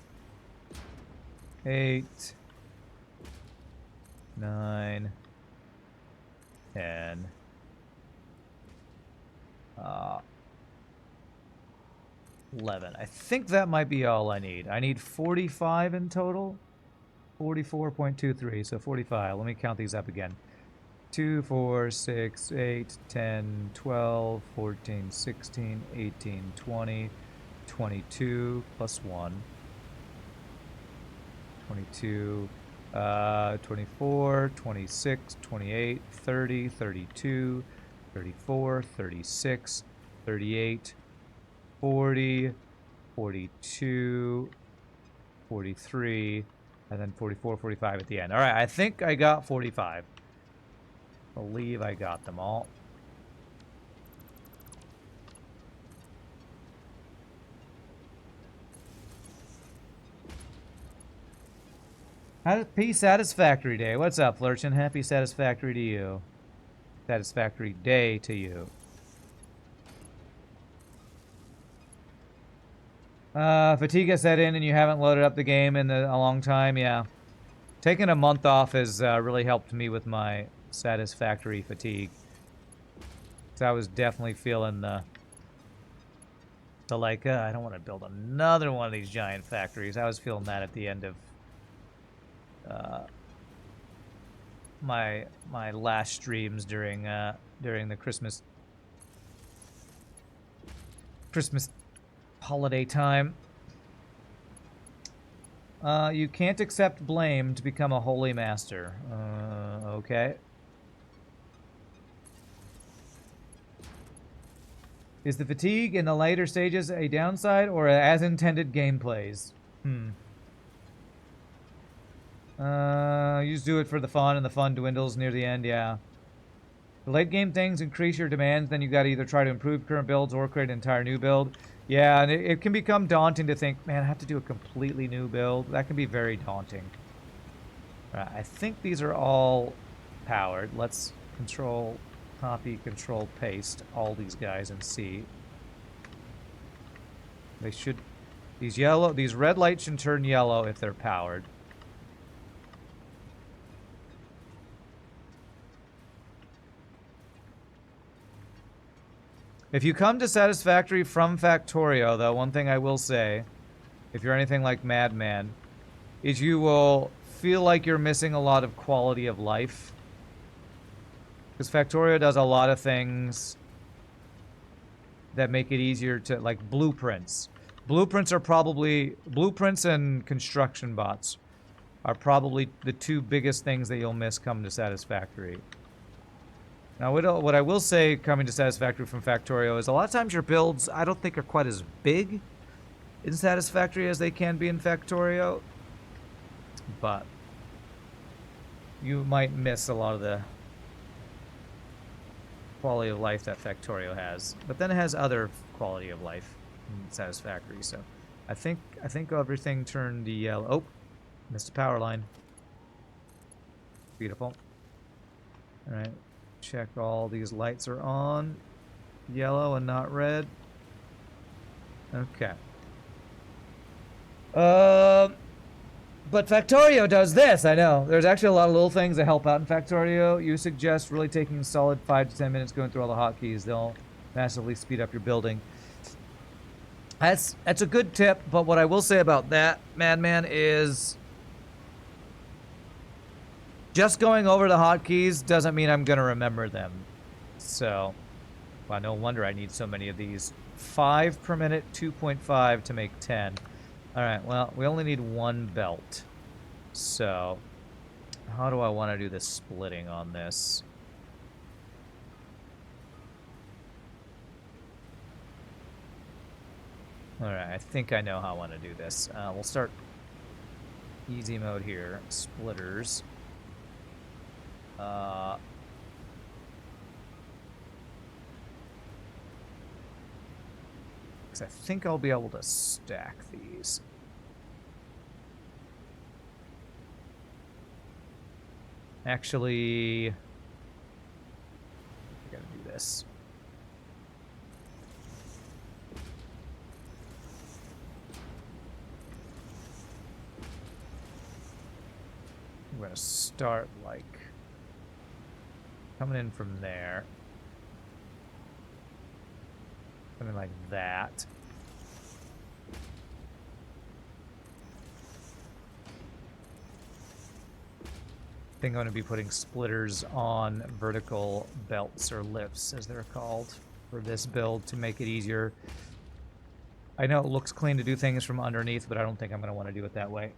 8, 9, 10, 11. I think that might be all I need. I need 45 in total. 44.23, so 45. Let me count these up again. 2, 4, 6, 8, 10, 12, 14, 16, 18, 20, 22, plus 1. 22, 24, 26, 28, 30, 32, 34, 36, 38, 40, 42, 43, and then 44, 45 at the end. All right, I think I got 45. I believe I got them all. Happy Satisfactory Day. What's up, Flurchin? Happy Satisfactory to you. Satisfactory Day to you. Fatigue has set in and you haven't loaded up the game in a long time. Yeah. Taking a month off has really helped me with my Satisfactory fatigue. So I was definitely feeling the like, I don't want to build another one of these giant factories. I was feeling that at the end of my last streams during the Christmas holiday time. You can't accept blame to become a holy master. Okay. Is the fatigue in the later stages a downside or as intended gameplays? You just do it for the fun and the fun dwindles near the end, yeah. The late game things increase your demands, then you gotta either try to improve current builds or create an entire new build. Yeah, and it can become daunting to think, man, I have to do a completely new build. That can be very daunting. Alright, I think these are all powered. Let's control, copy, control, paste all these guys and see. They should, these red lights should turn yellow if they're powered. If you come to Satisfactory from Factorio, though, one thing I will say, if you're anything like Madman, is you will feel like you're missing a lot of quality of life. Because Factorio does a lot of things that make it easier to, like blueprints. Blueprints and construction bots are probably the two biggest things that you'll miss coming to Satisfactory. Now, what I will say coming to Satisfactory from Factorio is a lot of times your builds, I don't think, are quite as big in Satisfactory as they can be in Factorio. But you might miss a lot of the quality of life that Factorio has. But then it has other quality of life in Satisfactory. So I think everything turned yellow. Oh, missed a power line. Beautiful. All right. Check all these lights are on. Yellow and not red. Okay. But Factorio does this, I know. There's actually a lot of little things that help out in Factorio. You suggest really taking a solid 5 to 10 minutes going through all the hotkeys. They'll massively speed up your building. That's a good tip, but what I will say about that, Madman, is just going over the hotkeys doesn't mean I'm going to remember them. So, well, no wonder I need so many of these. 5 per minute, 2.5 to make 10. Alright, well, we only need 1 belt. So, how do I want to do the splitting on this? Alright, I think I know how I want to do this. We'll start easy mode here. Splitters. Because I think I'll be able to stack these. Actually, I gotta do this. We're gonna start like coming in from there. Something like that. I think I'm going to be putting splitters on vertical belts or lifts, as they're called, for this build to make it easier. I know it looks clean to do things from underneath, but I don't think I'm going to want to do it that way.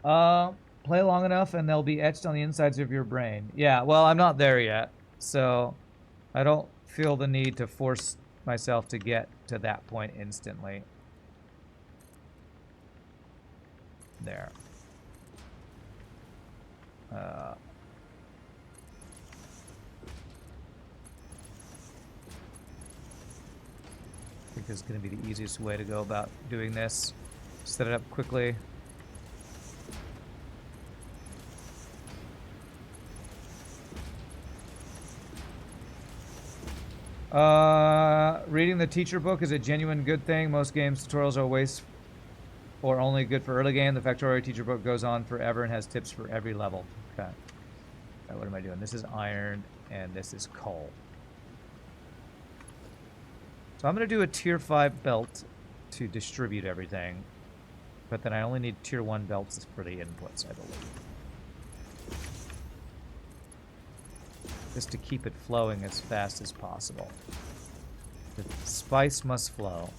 Play long enough and they'll be etched on the insides of your brain. Yeah, well, I'm not there yet, so I don't feel the need to force myself to get to that point instantly. There. I think this is going to be the easiest way to go about doing this. Set it up quickly. Reading the teacher book is a genuine good thing. Most games tutorials are a waste or only good for early game. The Factorio teacher book goes on forever and has tips for every level. Okay. Right, what am I doing? This is iron and this is coal. So I'm going to do a tier 5 belt to distribute everything. But then I only need tier 1 belts for the inputs, I believe. Just to keep it flowing as fast as possible. The spice must flow.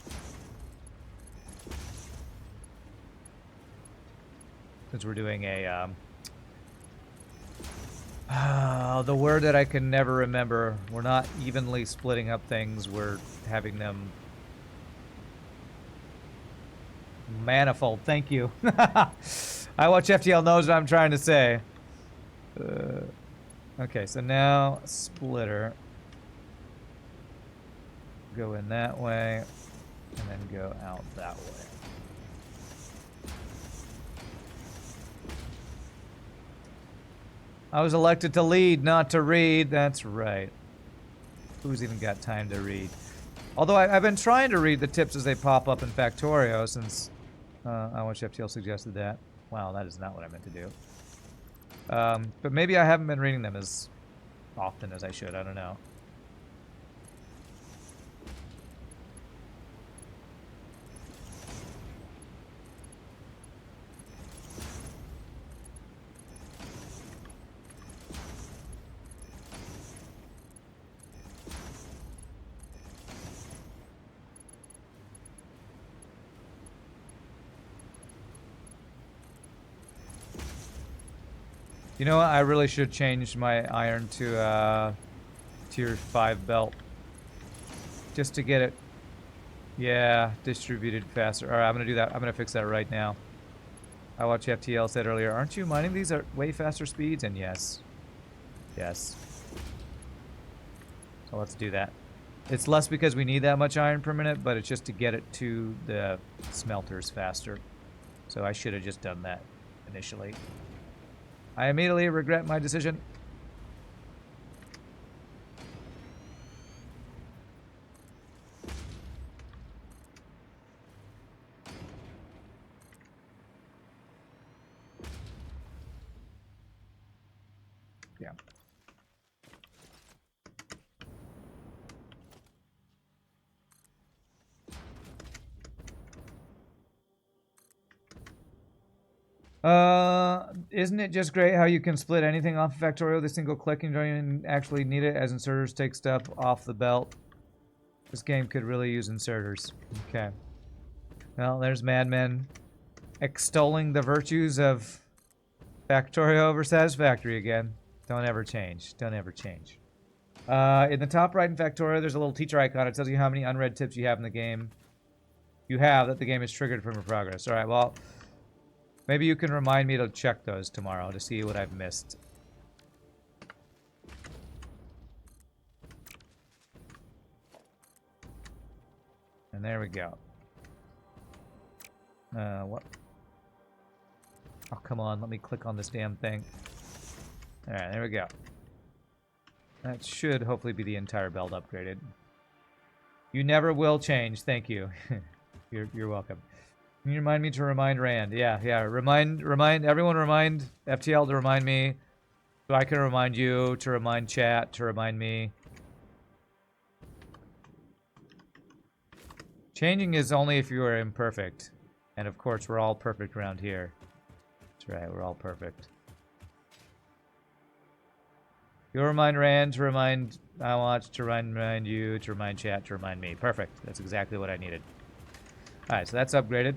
Since we're doing a, the word that I can never remember. We're not evenly splitting up things. We're having them manifold. Thank you. I watch FTL knows what I'm trying to say. Okay, so now splitter. Go in that way, and then go out that way. I was elected to lead, not to read. That's right. Who's even got time to read? Although I've been trying to read the tips as they pop up in Factorio since I watch FTL suggested that. Wow, that is not what I meant to do. But maybe I haven't been reading them as often as I should. I don't know. You know what? I really should change my iron to tier 5 belt. Just to get it, yeah, distributed faster. Alright, I'm gonna do that. I'm gonna fix that right now. I watched FTL said earlier, aren't you mining these at way faster speeds? And yes. Yes. So let's do that. It's less because we need that much iron per minute, but it's just to get it to the smelters faster. So I should have just done that initially. I immediately regret my decision. Yeah. Isn't it just great how you can split anything off of Factorio with a single click and you don't even actually need it as inserters take stuff off the belt? This game could really use inserters. Okay. Well, there's Madmen extolling the virtues of Factorio over Satisfactory again. Don't ever change. Don't ever change. In the top right in Factorio, there's a little teacher icon. It tells you how many unread tips you have in the game. You have that the game is triggered from your progress. Alright, well, maybe you can remind me to check those tomorrow to see what I've missed. And there we go. What? Oh, come on. Let me click on this damn thing. Alright, there we go. That should hopefully be the entire belt upgraded. You never will change. Thank you. You're welcome. Can you remind me to remind Rand? Yeah. Remind everyone. Remind FTL to remind me, so I can remind you, to remind chat, to remind me. Changing is only if you are imperfect, and of course we're all perfect around here. That's right. We're all perfect. You'll remind Rand to remind iWatch, to remind you, to remind chat, to remind me. Perfect. That's exactly what I needed. Alright, so that's upgraded.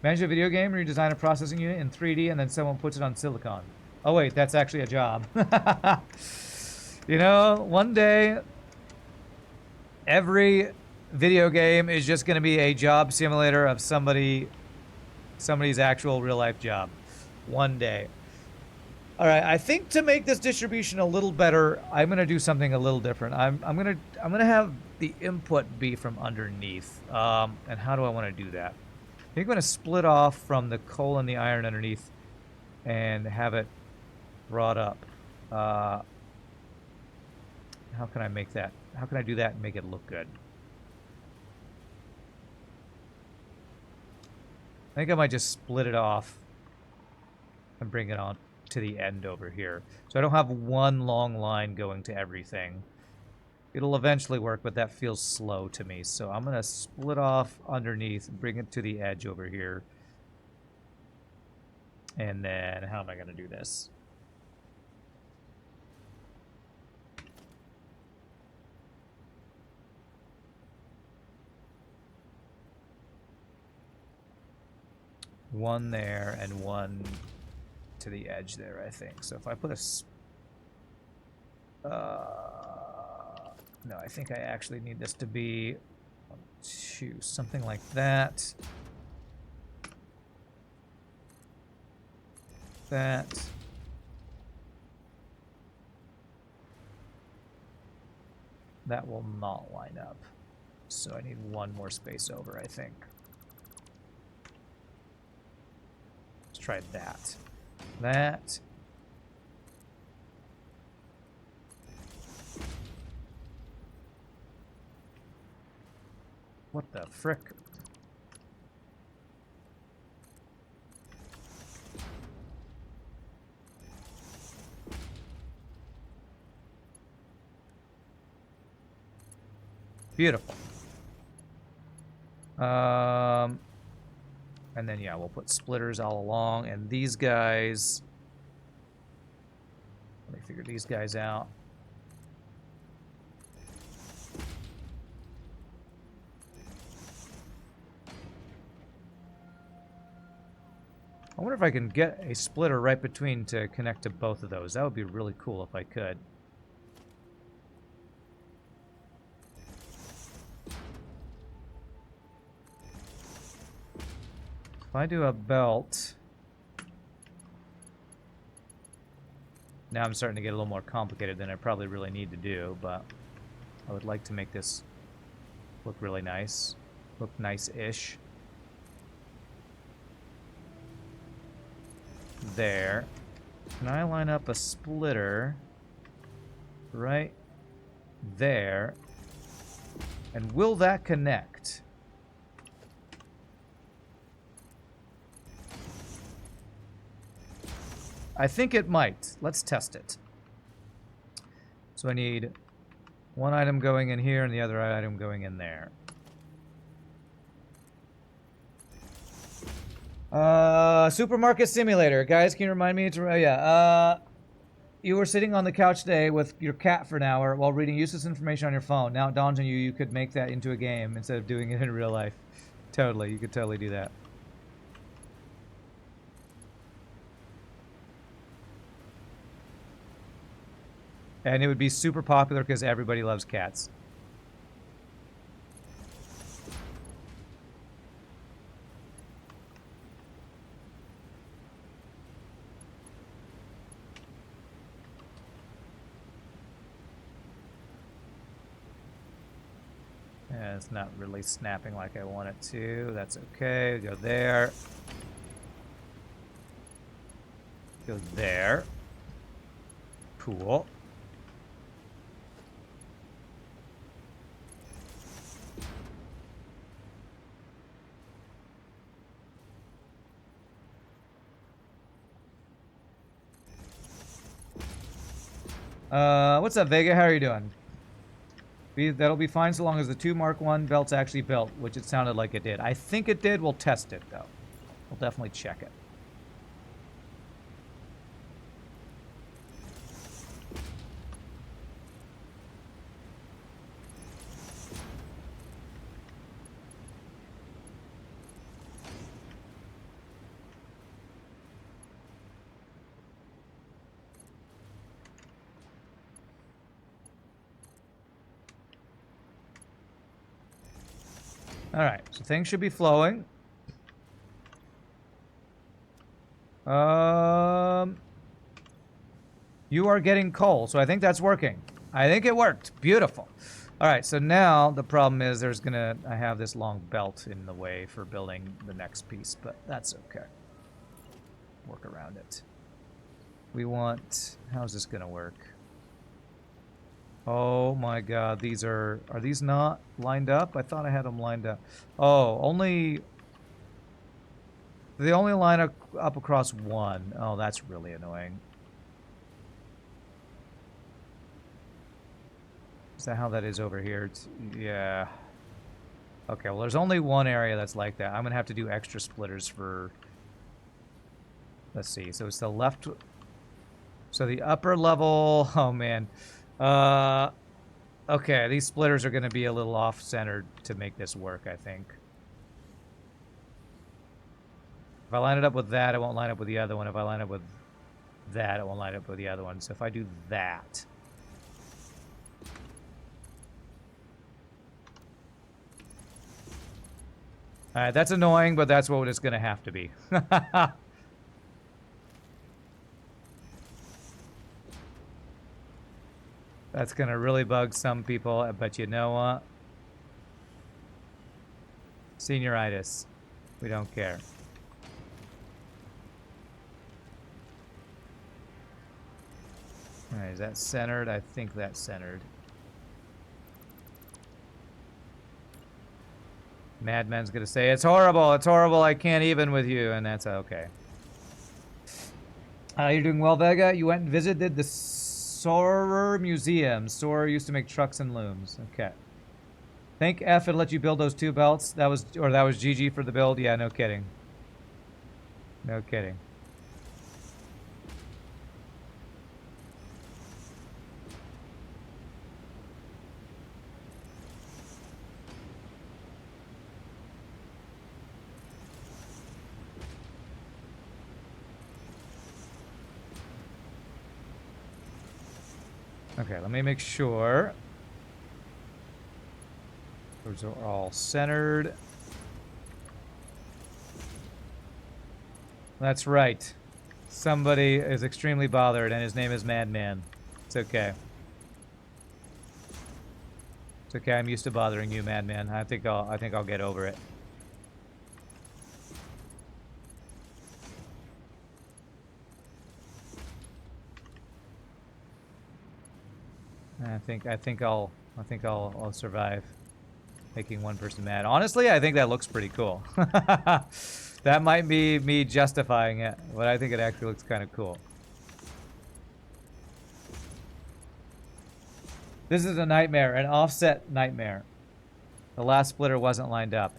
Manage a video game or you design a processing unit in 3D and then someone puts it on silicon. Oh wait, that's actually a job. You know, one day, every video game is just going to be a job simulator of somebody's actual real-life job. One day. All right, I think to make this distribution a little better, I'm gonna do something a little different. I'm gonna have the input be from underneath. And how do I want to do that? I think I'm gonna split off from the coal and the iron underneath, and have it brought up. How can I make that? How can I do that and make it look good? I think I might just split it off and bring it on to the end over here. So I don't have one long line going to everything. It'll eventually work, but that feels slow to me. So I'm going to split off underneath and bring it to the edge over here. And then how am I going to do this? One there and one to the edge there, I think. So if I put a... no, I think I actually need this to be 2, something like that. That. That will not line up. So I need one more space over, I think. Let's try that. That. What the frick? Beautiful. And then, yeah, we'll put splitters all along. And these guys... Let me figure these guys out. I wonder if I can get a splitter right between to connect to both of those. That would be really cool if I could. If I do a belt... Now I'm starting to get a little more complicated than I probably really need to do, but I would like to make this look really nice. Look nice-ish. There. Can I line up a splitter right there? And will that connect? I think it might. Let's test it. So I need one item going in here and the other item going in there. Supermarket simulator. Guys, can you remind me to... you were sitting on the couch today with your cat for an hour while reading useless information on your phone. Now it dawns on you you could make that into a game instead of doing it in real life. Totally. You could totally do that. And it would be super popular because everybody loves cats. Yeah, it's not really snapping like I want it to. That's okay. Go there. Go there. Cool. What's up, Vega? How are you doing? That'll be fine so long as the 2 Mark 1 belts actually built, which it sounded like it did. I think it did. We'll test it, though. We'll definitely check it. Alright, so things should be flowing. You are getting coal, so I think that's working. I think it worked. Beautiful. Alright, so now the problem is I have this long belt in the way for building the next piece, but that's okay. Work around it. We want... How's this gonna work? Oh my god, these are these not lined up? I thought I had them lined up. Oh, they only line up across one. Oh, that's really annoying. Is that how that is over here? Yeah. Okay, well there's only one area that's like that. I'm gonna have to do extra splitters for... Let's see, so it's the left... So the upper level... Oh man. Okay, these splitters are going to be a little off-centered to make this work, I think. If I line it up with that, it won't line up with the other one. If I line up with that, it won't line up with the other one. So if I do that... Alright, that's annoying, but that's what it's going to have to be. That's going to really bug some people, but you know what? Senioritis. We don't care. Alright, is that centered? I think that's centered. Madman's going to say, it's horrible, I can't even with you, and that's okay. You're doing well, Vega. You went and visited the Sorer Museum. Sorer used to make trucks and looms. Okay. Thank F and let you build those 2 belts. That was GG for the build. Yeah, no kidding. No kidding. Okay, let me make sure. Those are all centered. That's right. Somebody is extremely bothered, and his name is Madman. It's okay. It's okay. I'm used to bothering you, Madman. I think I'll get over it. I think I'll survive making one person mad. Honestly, I think that looks pretty cool. That might be me justifying it, but I think it actually looks kind of cool. This is a nightmare, an offset nightmare. The last splitter wasn't lined up.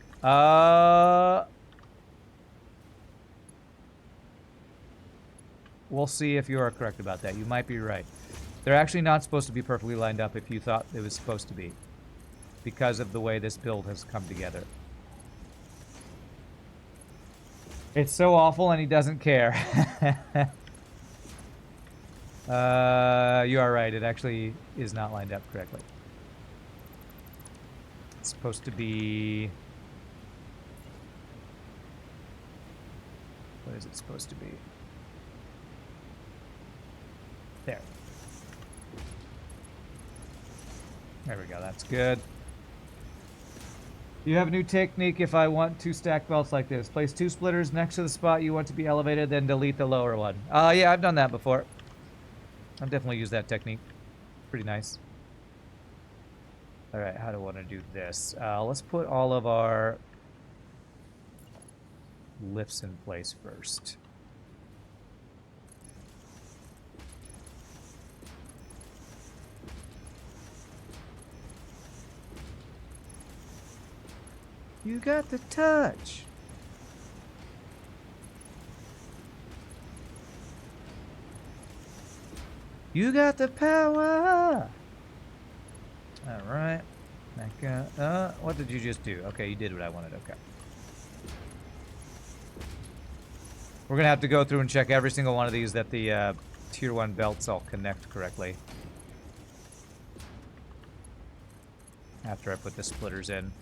We'll see if you are correct about that. You might be right. They're actually not supposed to be perfectly lined up if you thought it was supposed to be, because of the way this build has come together. It's so awful and he doesn't care. You are right. It actually is not lined up correctly. It's supposed to be... What is it supposed to be? There. There we go. That's good. You have a new technique if I want to stack belts like this. Place 2 splitters next to the spot you want to be elevated, then delete the lower one. Yeah, I've done that before. I've definitely used that technique. Pretty nice. Alright, how do I want to do this? Let's put all of our lifts in place first. You got the touch. You got the power. All right. What did you just do? Okay, you did what I wanted. Okay. We're gonna have to go through and check every single one of these that the tier 1 belts all connect correctly. After I put the splitters in.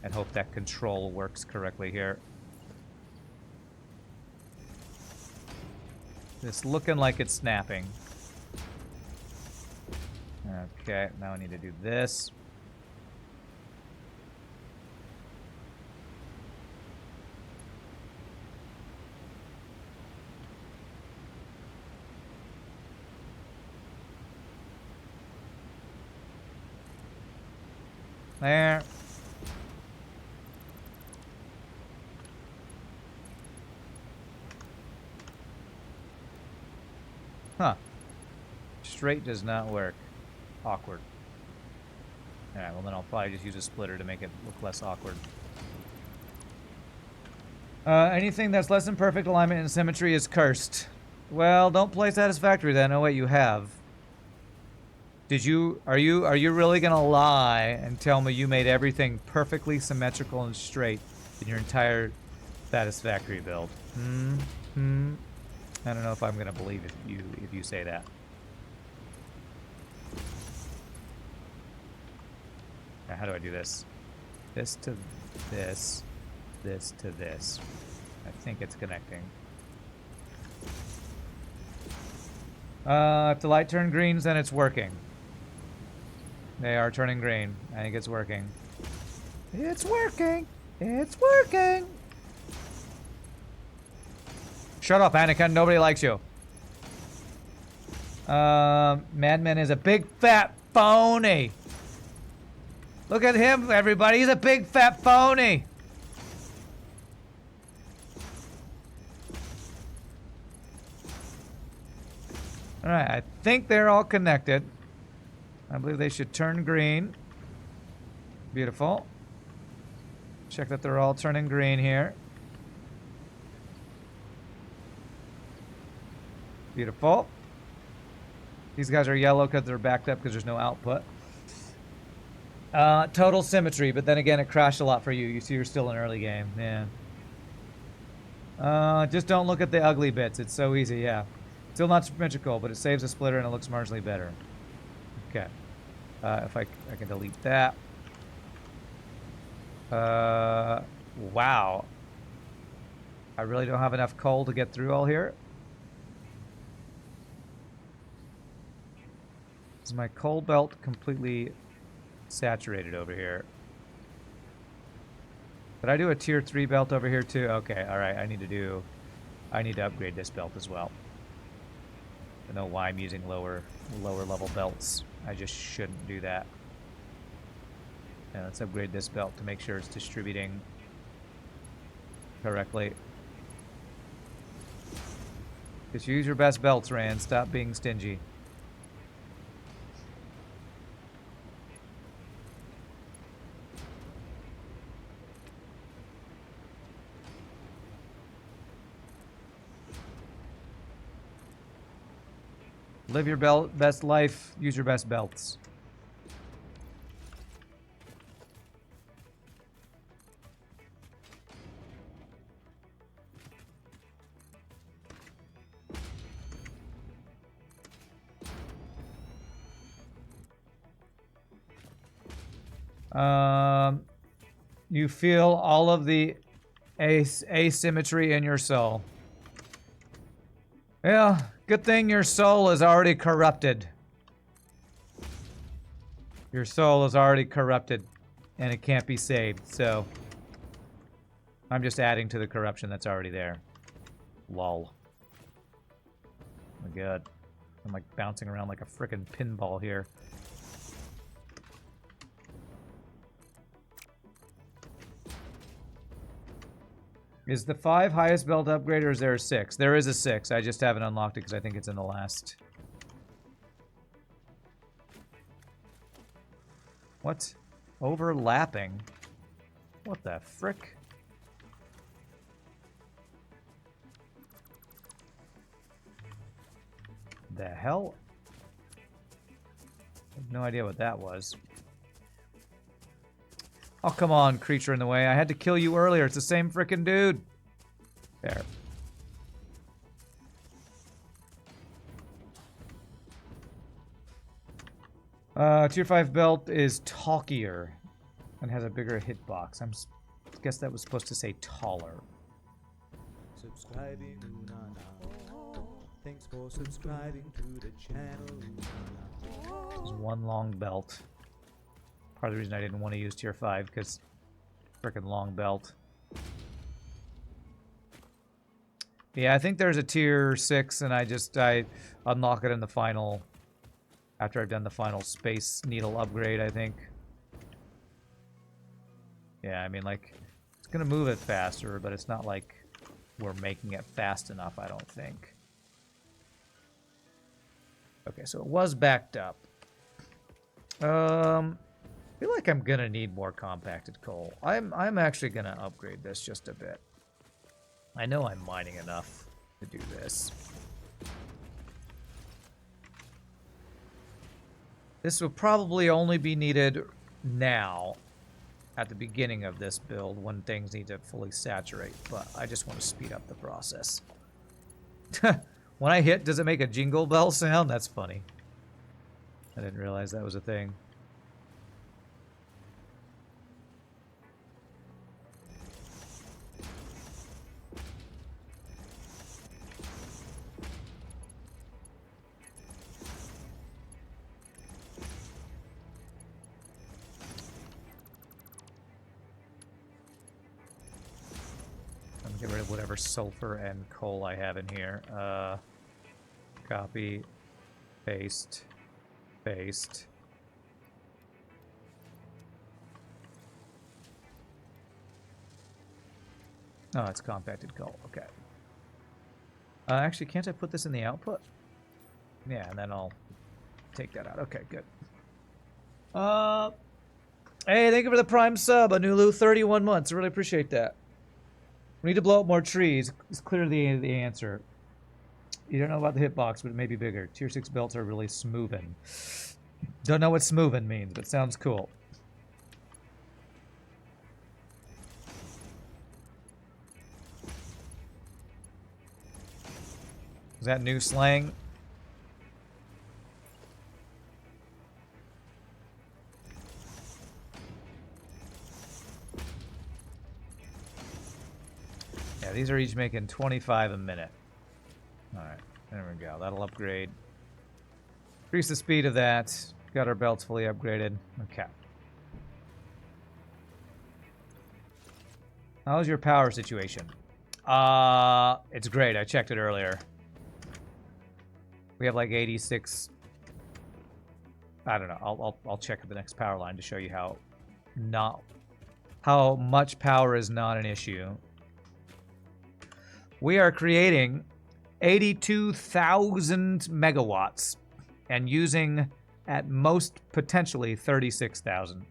And hope that control works correctly here. It's looking like it's snapping. Okay, now I need to do this. There. Huh. Straight does not work. Awkward. Alright, well then I'll probably just use a splitter to make it look less awkward. Anything that's less than perfect alignment and symmetry is cursed. Well, don't play Satisfactory then. Oh wait, you have. Are you really gonna lie and tell me you made everything perfectly symmetrical and straight in your entire Satisfactory build? I don't know if I'm gonna believe if you say that. Now, how do I do this? This to this, this to this. I think it's connecting. If the light turned green, then it's working. They are turning green. I think it's working. It's working! It's working! Shut up, Anakin. Nobody likes you. Madman is a big fat phony. Look at him, everybody. He's a big fat phony. Alright, I think they're all connected. I believe they should turn green. Beautiful. Check that they're all turning green here. Beautiful. These guys are yellow because they're backed up because there's no output. Total symmetry, but then again, it crashed a lot for you. You see you're still in early game. Yeah. Just don't look at the ugly bits. It's so easy, yeah. Still not symmetrical, but it saves a splitter and it looks marginally better. Okay. If I can delete that. Wow. I really don't have enough coal to get through all here. Is my coal belt completely saturated over here? Did I do a tier 3 belt over here too? Okay, alright, I need to upgrade this belt as well. I don't know why I'm using lower level belts. I just shouldn't do that. And let's upgrade this belt to make sure it's distributing correctly. Just use your best belts, Rand. Stop being stingy. Live your best life. Use your best belts. You feel all of the asymmetry in your soul. Yeah, good thing your soul is already corrupted. Your soul is already corrupted, and it can't be saved, so I'm just adding to the corruption that's already there. Lol. Oh my god. I'm like bouncing around like a frickin' pinball here. Is the 5 highest belt upgrade, or is there a 6? There is a 6. I just haven't unlocked it because I think it's in the last. What? Overlapping? What the frick? The hell? I have no idea what that was. Oh, come on, creature in the way. I had to kill you earlier. It's the same frickin' dude. There. Tier 5 belt is talkier and has a bigger hitbox. I guess that was supposed to say taller. Subscribing, thanks for subscribing to the channel. This is one long belt. Part of the reason I didn't want to use tier 5 because frickin' long belt. Yeah, I think there's a tier 6 and I unlock it in the final, after I've done the final space needle upgrade, I think. Yeah, I mean, like, it's gonna move it faster, but it's not like we're making it fast enough, I don't think. Okay, so it was backed up. I feel like I'm gonna need more compacted coal. I'm actually gonna upgrade this just a bit. I know I'm mining enough to do this. This will probably only be needed now, at the beginning of this build, when things need to fully saturate, but I just want to speed up the process. When I hit, does it make a jingle bell sound? That's funny. I didn't realize that was a thing. Get rid of whatever sulfur and coal I have in here. Copy, paste, paste. Oh, it's compacted coal. Okay. Actually, can't I put this in the output? Yeah, and then I'll take that out. Okay, good. Hey, thank you for the Prime sub, Anulu. 31 months. I really appreciate that. We need to blow up more trees. It's clearly the answer. You don't know about the hitbox, but it may be bigger. Tier 6 belts are really smoothin'. Don't know what smoothin' means, but sounds cool. Is that new slang? these are each making 25 a minute. Alright, there we go. That'll upgrade. Increase the speed of that. Got our belts fully upgraded. Okay. How's your power situation? It's great. I checked it earlier. We have like 86. I don't know. I'll check the next power line to show you how much power is not an issue. We are creating 82,000 megawatts and using at most potentially 36,000.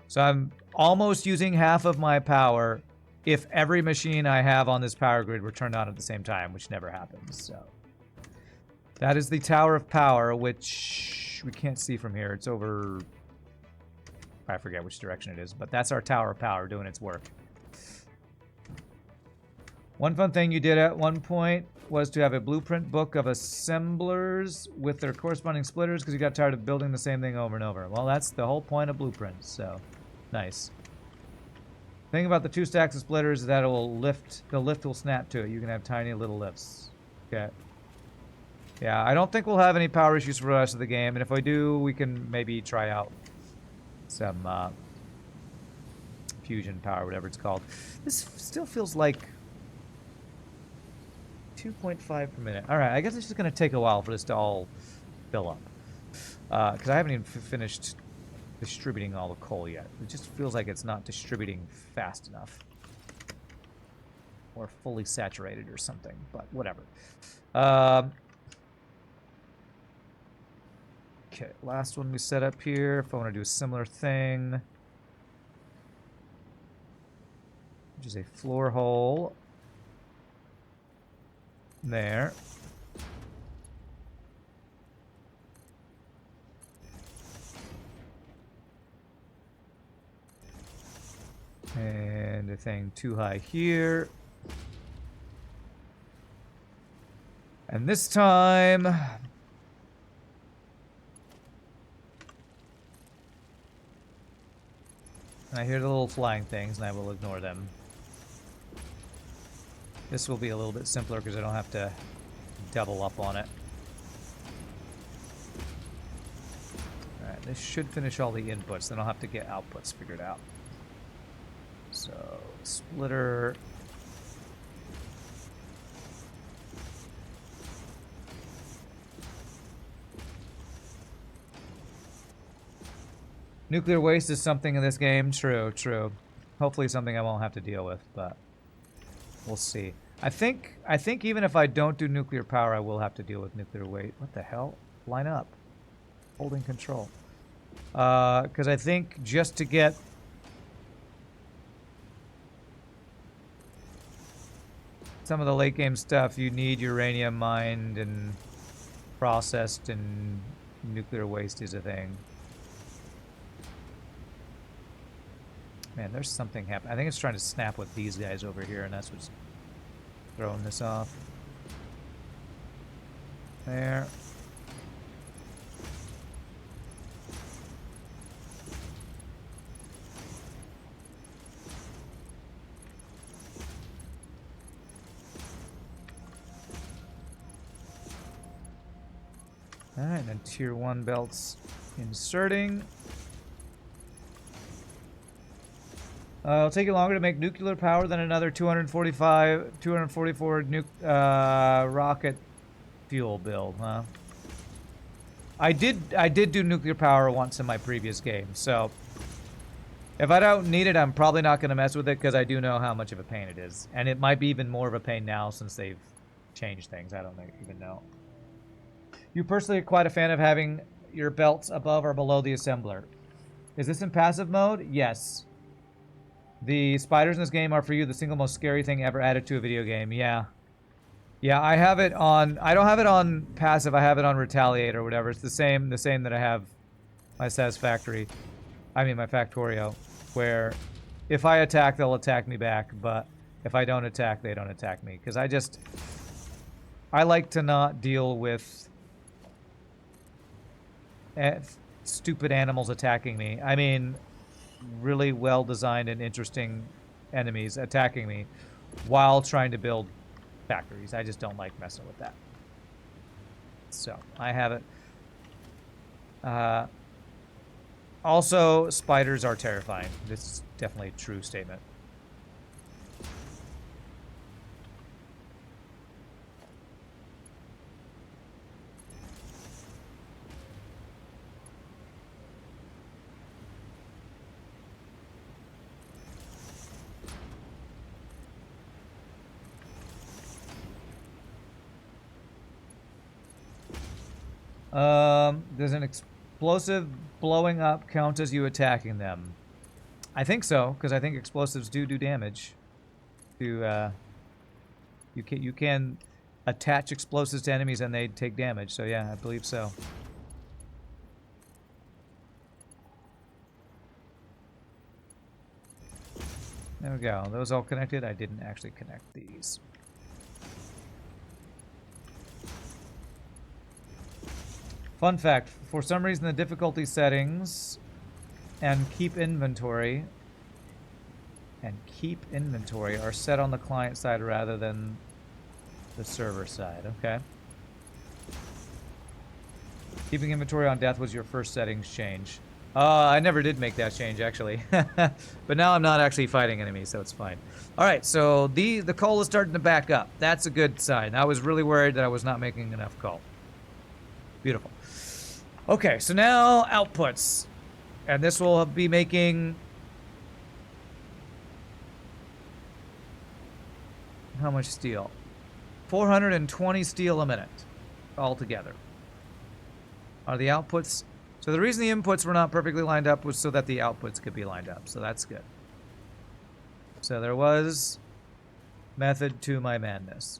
So I'm almost using half of my power if every machine I have on this power grid were turned on at the same time, which never happens. So that is the Tower of Power, which we can't see from here. It's over, I forget which direction it is, but that's our Tower of Power doing its work. One fun thing you did at one point was to have a blueprint book of assemblers with their corresponding splitters because you got tired of building the same thing over and over. Well, that's the whole point of blueprints, so nice. Thing about the 2 stacks of splitters is that it will lift, the lift will snap to it. You can have tiny little lifts. Okay. Yeah, I don't think we'll have any power issues for the rest of the game, and if we do, we can maybe try out some fusion power, whatever it's called. This still feels like 2.5 per minute. Alright, I guess it's just going to take a while for this to all fill up. Because I haven't even finished distributing all the coal yet. It just feels like it's not distributing fast enough. Or fully saturated or something, but whatever. Okay, last one we set up here. If I want to do a similar thing, which is a floor hole there. And a thing too high here. And this time, I hear the little flying things, and I will ignore them. This will be a little bit simpler because I don't have to double up on it. Alright, this should finish all the inputs, then I'll have to get outputs figured out. So, splitter. Nuclear waste is something in this game. True, true. Hopefully something I won't have to deal with, but we'll see. I think even if I don't do nuclear power, I will have to deal with nuclear waste. What the hell? Line up. Holding control. Because I think just to get some of the late game stuff, you need uranium mined and processed, and nuclear waste is a thing. Man, there's something happening. I think it's trying to snap with these guys over here, and that's what's throwing this off. There. Alright, then tier 1 belts inserting. It'll take you longer to make nuclear power than another 244 rocket fuel build, huh? I did do nuclear power once in my previous game, so if I don't need it, I'm probably not going to mess with it because I do know how much of a pain it is. And it might be even more of a pain now since they've changed things. I don't even know. You personally are quite a fan of having your belts above or below the assembler. Is this in passive mode? Yes. The spiders in this game are for you the single most scary thing ever added to a video game. Yeah. Yeah, I have it on... I don't have it on passive. I have it on retaliate or whatever. It's the same that I have my Satisfactory. I mean my Factorio. Where if I attack, they'll attack me back. But if I don't attack, they don't attack me. Because I like to not deal with stupid animals attacking me. I mean, really well-designed and interesting enemies attacking me. while trying to build factories. I just don't like messing with that. So I have it. Also, spiders are terrifying. This is definitely a true statement. Does an explosive blowing up count as you attacking them? I think so, because I think explosives do damage. You can attach explosives to enemies and they take damage. So yeah, I believe so. There we go. Those all connected. I didn't actually connect these. Fun fact, for some reason the difficulty settings and keep inventory are set on the client side rather than the server side. Okay. Keeping inventory on death was your first settings change. I never did make that change, actually. But now I'm not actually fighting enemies, so it's fine. Alright, so the coal is starting to back up. That's a good sign. I was really worried that I was not making enough coal. Beautiful. Okay, so now outputs. And this will be making... how much steel? 420 steel a minute altogether. Are the outputs... so the reason the inputs were not perfectly lined up was so that the outputs could be lined up. So that's good. So there was method to my madness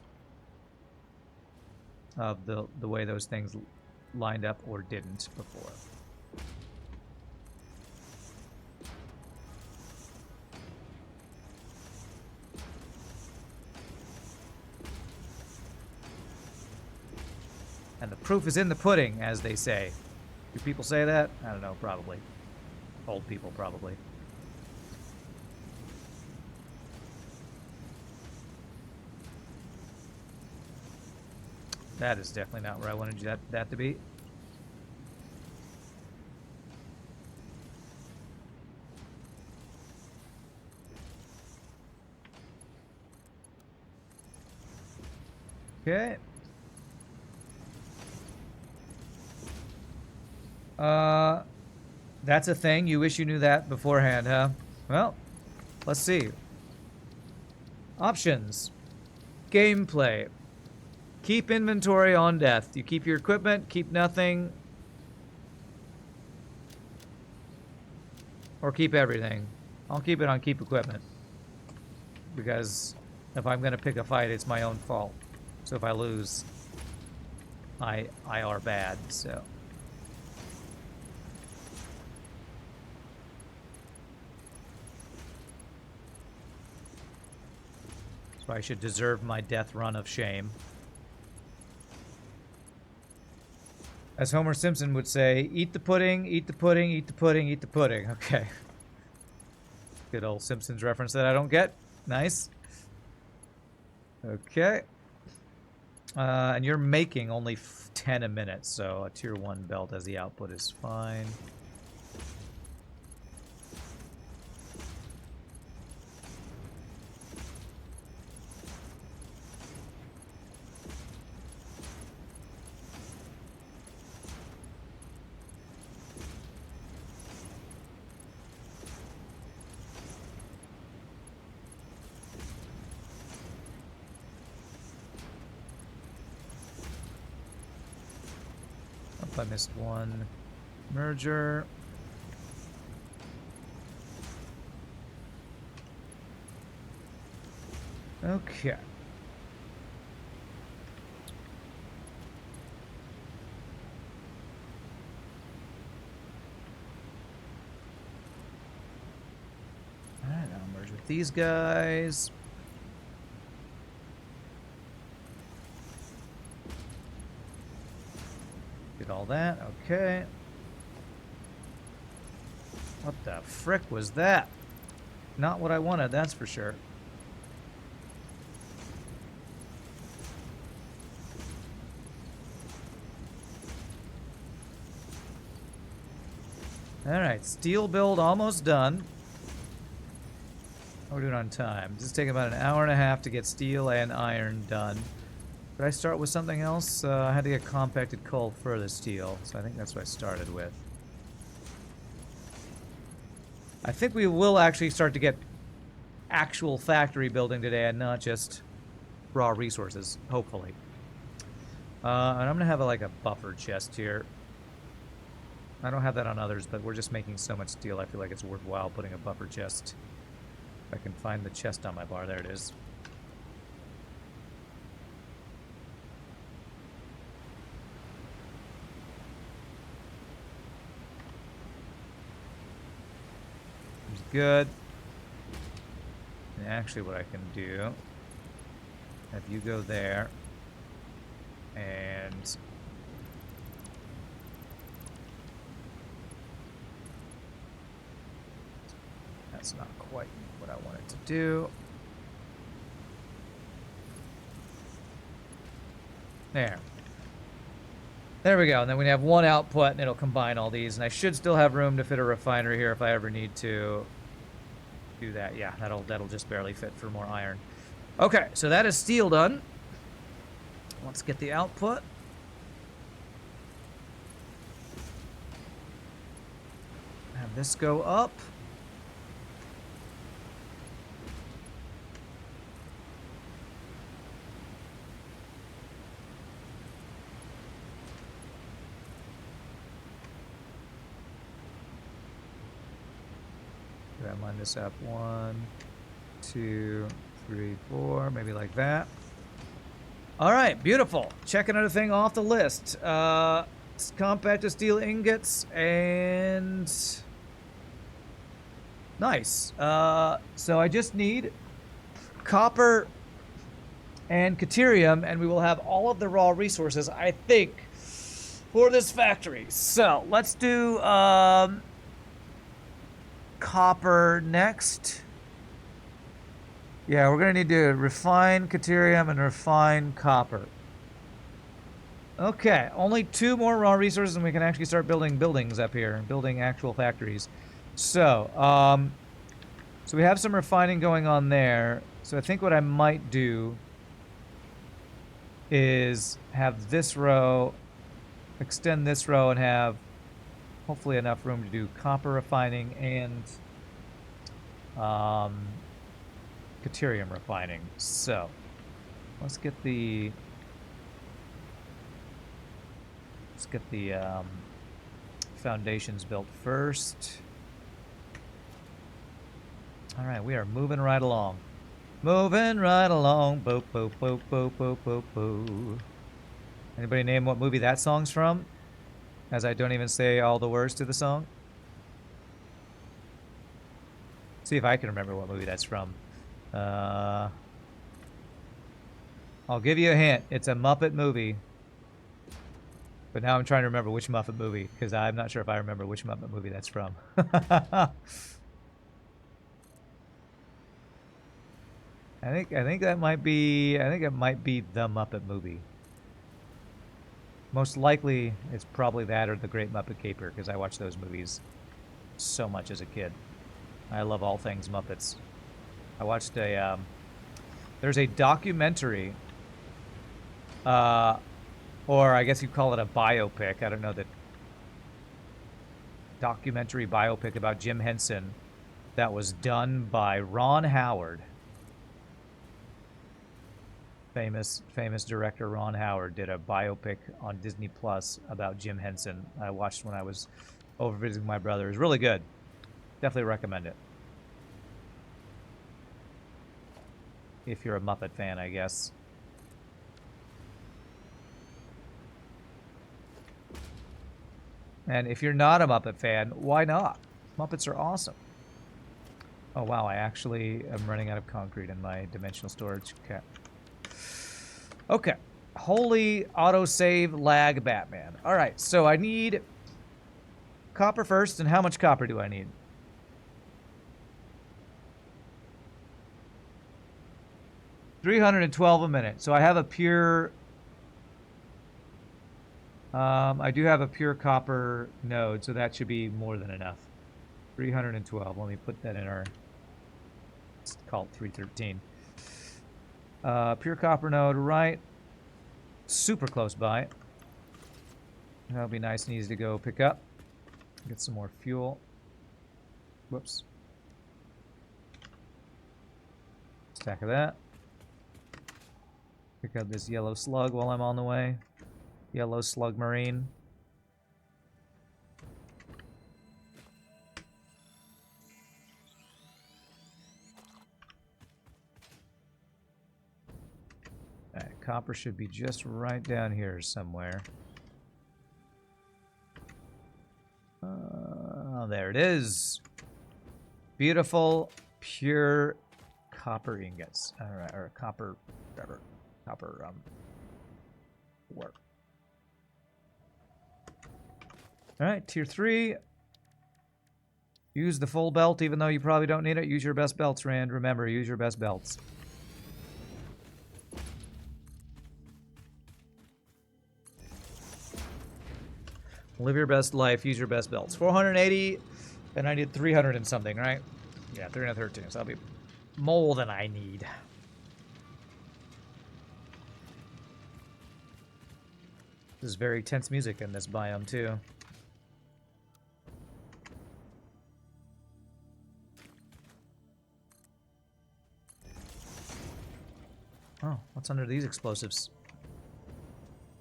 of the way those things lined up or didn't before. And the proof is in the pudding, as they say. Do people say that? I don't know, probably. Old people, probably. That is definitely not where I wanted that to be. Okay. That's a thing. You wish you knew that beforehand, huh? Well, let's see. Options. Gameplay. Keep inventory on death. You keep your equipment, keep nothing. Or keep everything. I'll keep it on keep equipment. Because if I'm going to pick a fight, it's my own fault. So if I lose, I are bad, so... so I should deserve my death run of shame. As Homer Simpson would say, eat the pudding, eat the pudding, eat the pudding, eat the pudding. Okay. Good old Simpsons reference that I don't get. Nice. Okay. And you're making only 10 a minute, so a tier 1 belt as the output is fine. I missed one merger. Okay. Alright, I'll merge with these guys. Did all that, okay. What the frick was that? Not what I wanted, that's for sure. Alright, steel build almost done. How are we doing on time? This is taking about an hour and a half to get steel and iron done. Did I start with something else? I had to get compacted coal for the steel, so I think that's what I started with. I think we will actually start to get actual factory building today and not just raw resources, hopefully. And I'm gonna have like a buffer chest here. I don't have that on others, but we're just making so much steel, I feel like it's worthwhile putting a buffer chest. If I can find the chest on my bar, there it is. It's good. And actually what I can do, if you go there, and that's not quite what I wanted to do. There we go. And then we have one output, and it'll combine all these. And I should still have room to fit a refinery here if I ever need to do that. Yeah, that'll just barely fit for more iron. Okay, so that is steel done. Let's get the output. Have this go up. Did I line this up? 1, 2, 3, 4, maybe like that. All right, beautiful. Check another thing off the list. Compacted steel ingots and nice. So I just need copper and caterium, and we will have all of the raw resources, I think, for this factory. So let's do copper next. Yeah, we're gonna need to refine caterium and refine copper. Okay, only 2 more raw resources and we can actually start building buildings up here, building actual factories. So, so we have some refining going on there. So I think what I might do is have this row, extend this row, and have hopefully enough room to do copper refining and caterium refining. So let's get the foundations built first. All right, we are moving right along. Moving right along. Boop, boop, boop, boop, boop, boop, boop. Anybody name what movie that song's from? As I don't even say all the words to the song. See if I can remember what movie that's from. I'll give you a hint. It's a Muppet movie. But now I'm trying to remember which Muppet movie, because I'm not sure if I remember which Muppet movie that's from. I think that might be, I think it might be the Muppet movie. Most likely, it's probably that or The Great Muppet Caper, because I watched those movies so much as a kid. I love all things Muppets. I watched a, there's a documentary, or I guess you'd call it a biopic. I don't know, the documentary biopic about Jim Henson that was done by Ron Howard. Famous director Ron Howard did a biopic on Disney Plus about Jim Henson. I watched when I was over visiting my brother. It was really good. Definitely recommend it. If you're a Muppet fan, I guess. And if you're not a Muppet fan, why not? Muppets are awesome. Oh wow, I actually am running out of concrete in my dimensional storage cap. Okay. Holy autosave lag Batman. Alright, so I need copper first, and how much copper do I need? $312 a minute. So I have a pure I do have a pure copper node, so that should be more than enough. 312. Let me put that in our... Let's call it 313. Pure copper node, right? Super close by. That'll be nice and easy to go pick up. Get some more fuel. Whoops. Stack of that. Pick up this yellow slug while I'm on the way. Yellow slug marine. Alright, copper should be just right down here somewhere. Oh, there it is. Beautiful, pure copper ingots. Alright, or copper, whatever. Copper, ore. Alright, tier 3. Use the full belt, even though you probably don't need it. Use your best belts, Rand. Remember, use your best belts. Live your best life, use your best belts. 480, and I need 300 and something, right? Yeah, 313, so that'll be more than I need. This is very tense music in this biome, too. Oh, what's under these explosives?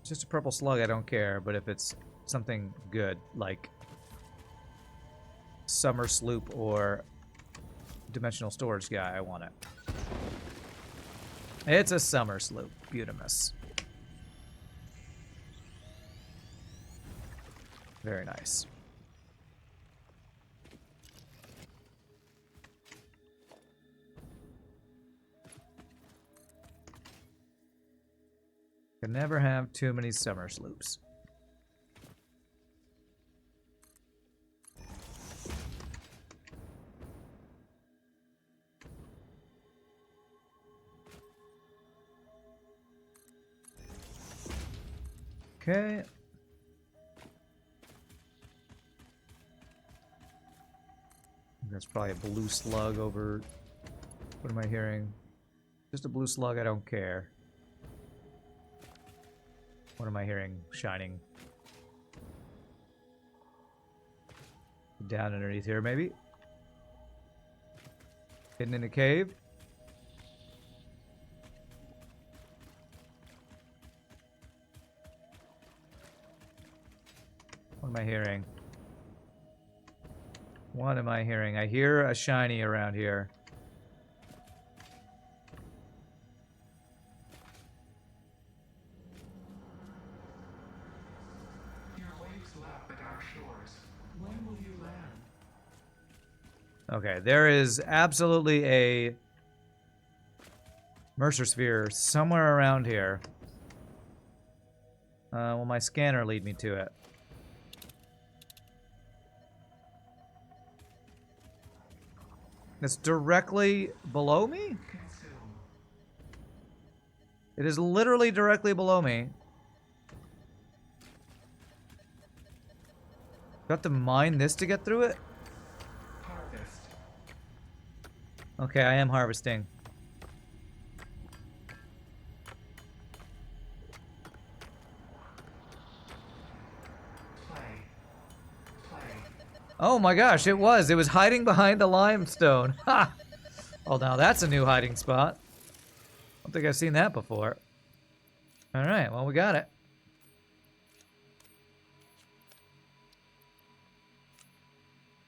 It's just a purple slug, I don't care, but if it's something good, like summer sloop or dimensional storage guy, I want it. It's a summer sloop, Butamus. Very nice. Can never have too many summer sloops. Okay. That's probably a blue slug over... What am I hearing? Just a blue slug, I don't care. What am I hearing? Shining. Down underneath here, maybe? Hidden in a cave? What am I hearing? What am I hearing? I hear a shiny around here. Your waves lap at our shores. When will you land? Okay, there is absolutely a Mercer Sphere somewhere around here. Will my scanner lead me to it? It's directly below me? It is literally directly below me. Got to mine this to get through it? Harvest. Okay, I am harvesting. Play. Oh my gosh, it was. It was hiding behind the limestone. Ha! Oh, now that's a new hiding spot. I don't think I've seen that before. Alright, well, we got it.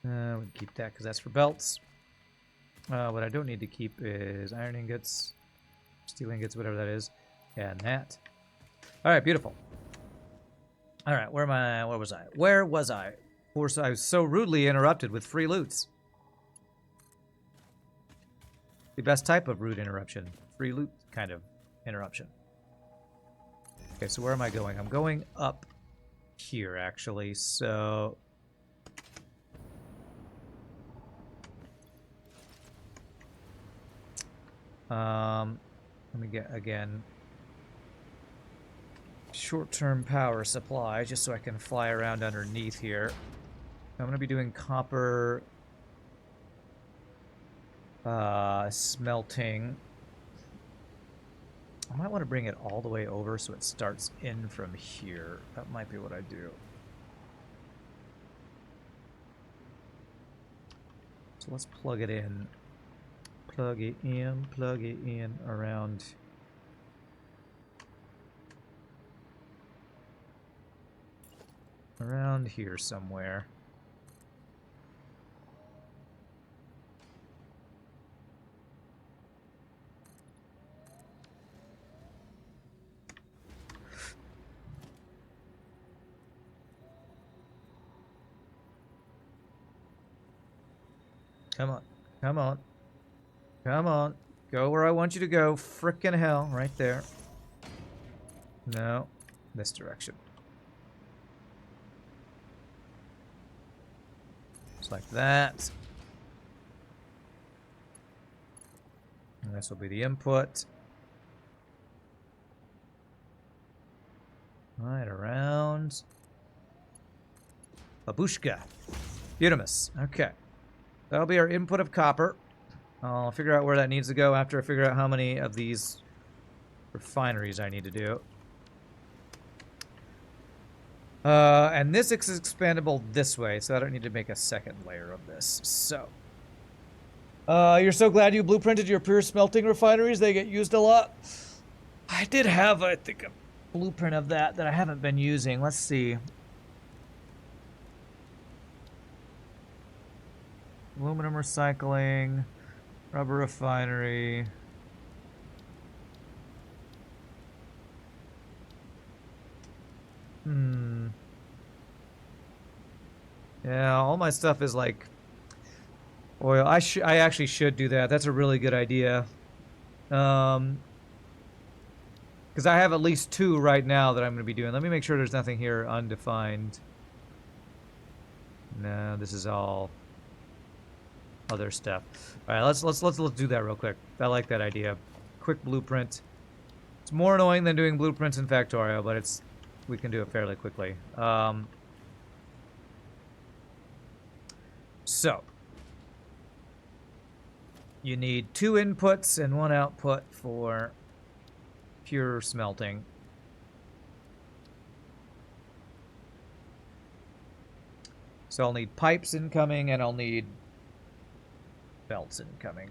We can keep that because that's for belts. What I don't need to keep is iron ingots, steel ingots, whatever that is. Yeah, and that. Alright, beautiful. Alright, where am I? Where was I? Where was I? Of course, I was so rudely interrupted with free loots. The best type of rude interruption. Free loot kind of interruption. Okay, so where am I going? I'm going up here, actually, so... let me get, again... short-term power supply just so I can fly around underneath here. I'm going to be doing copper smelting. I might want to bring it all the way over so it starts in from here. That might be what I do. So let's plug it in. Plug it in around. Around here somewhere. Come on. Come on. Come on. Go where I want you to go. Frickin' hell. Right there. No. This direction. Just like that. And this will be the input. Right around. Babushka. Beautimus. Okay. That'll be our input of copper. I'll figure out where that needs to go after I figure out how many of these refineries I need to do. And this is expandable this way, so I don't need to make a second layer of this. So, you're so glad you blueprinted your pure smelting refineries. They get used a lot. I did have, I think, a blueprint of that I haven't been using. Let's see. Aluminum recycling, rubber refinery. Yeah, all my stuff is like oil. I actually should do that. That's a really good idea. Because I have at least 2 right now that I'm going to be doing. Let me make sure there's nothing here undefined. No, this is all other stuff. All right, let's do that real quick. I like that idea. Quick blueprint. It's more annoying than doing blueprints in Factorio, but we can do it fairly quickly. So you need 2 inputs and 1 output for pure smelting. So I'll need pipes incoming and I'll need belts incoming.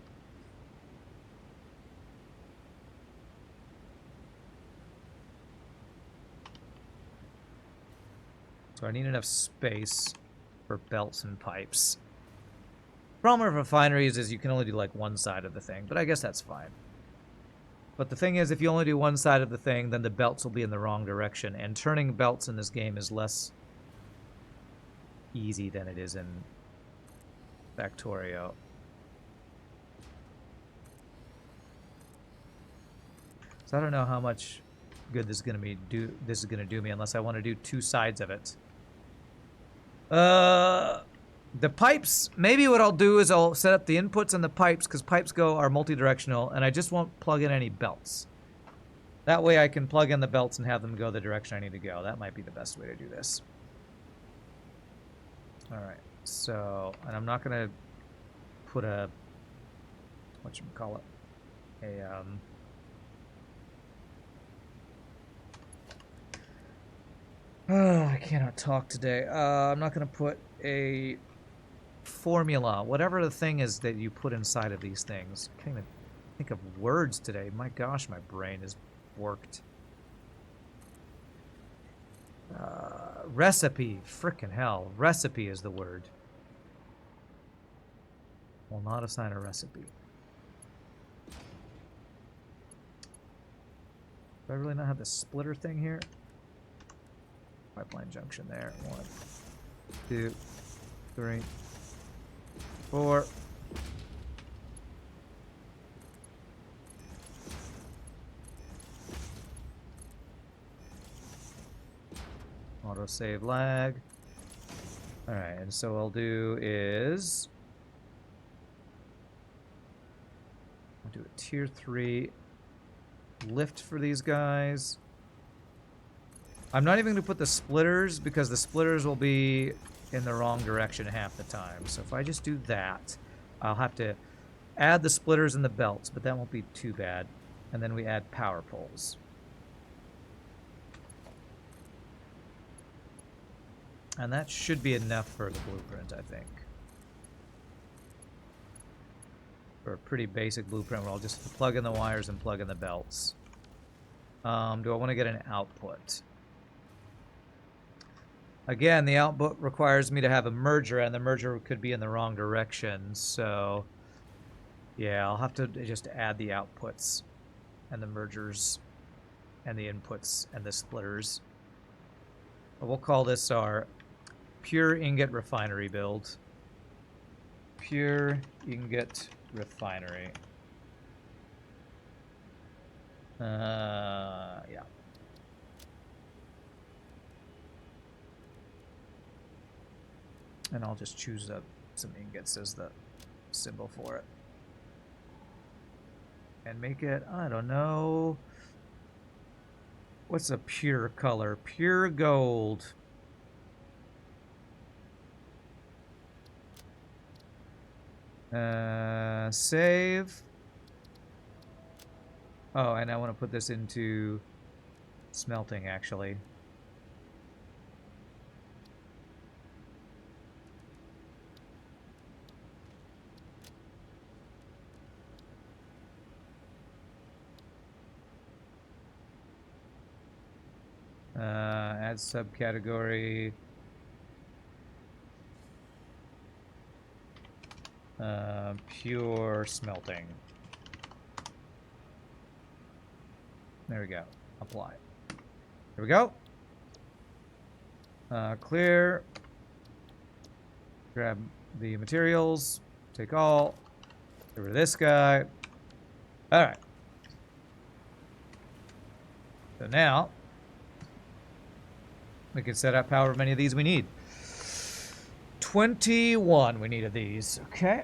So I need enough space for belts and pipes. Problem with refineries is you can only do like one side of the thing, but I guess that's fine. But the thing is, if you only do one side of the thing, then the belts will be in the wrong direction, and turning belts in this game is less easy than it is in Factorio. So I don't know how much good this is going to do me unless I want to do 2 sides of it. The pipes, maybe what I'll do is I'll set up the inputs and the pipes, because pipes are multi-directional, and I just won't plug in any belts. That way I can plug in the belts and have them go the direction I need to go. That might be the best way to do this. Alright, so, and I'm not going to put a, whatchamacallit, I cannot talk today. I'm not going to put a formula, whatever the thing is that you put inside of these things. I can't even think of words today. My gosh, my brain is worked. Recipe. Frickin' hell. Recipe is the word. Will not assign a recipe. Do I really not have the splitter thing here? Pipeline junction there. 1, 2, 3, 4. Autosave lag. Alright, and so I'll do is I'll do a tier 3 lift for these guys. I'm not even going to put the splitters because the splitters will be in the wrong direction half the time. So if I just do that, I'll have to add the splitters and the belts, but that won't be too bad. And then we add power poles. And that should be enough for the blueprint, I think. For a pretty basic blueprint where I'll just plug in the wires and plug in the belts. Do I want to get an output? Again, the output requires me to have a merger, and the merger could be in the wrong direction, so yeah, I'll have to just add the outputs and the mergers and the inputs and the splitters. But we'll call this our pure ingot refinery build. Pure ingot refinery. Yeah. And I'll just choose some ingots as the symbol for it. And make it, I don't know. What's a pure color? Pure gold. Save. Oh, and I want to put this into smelting, actually. Add subcategory. Pure smelting. There we go. Apply. There we go. Clear. Grab the materials. Take all. Get rid of this guy. Alright. So now we can set up however many of these we need. 21 we need of these. Okay.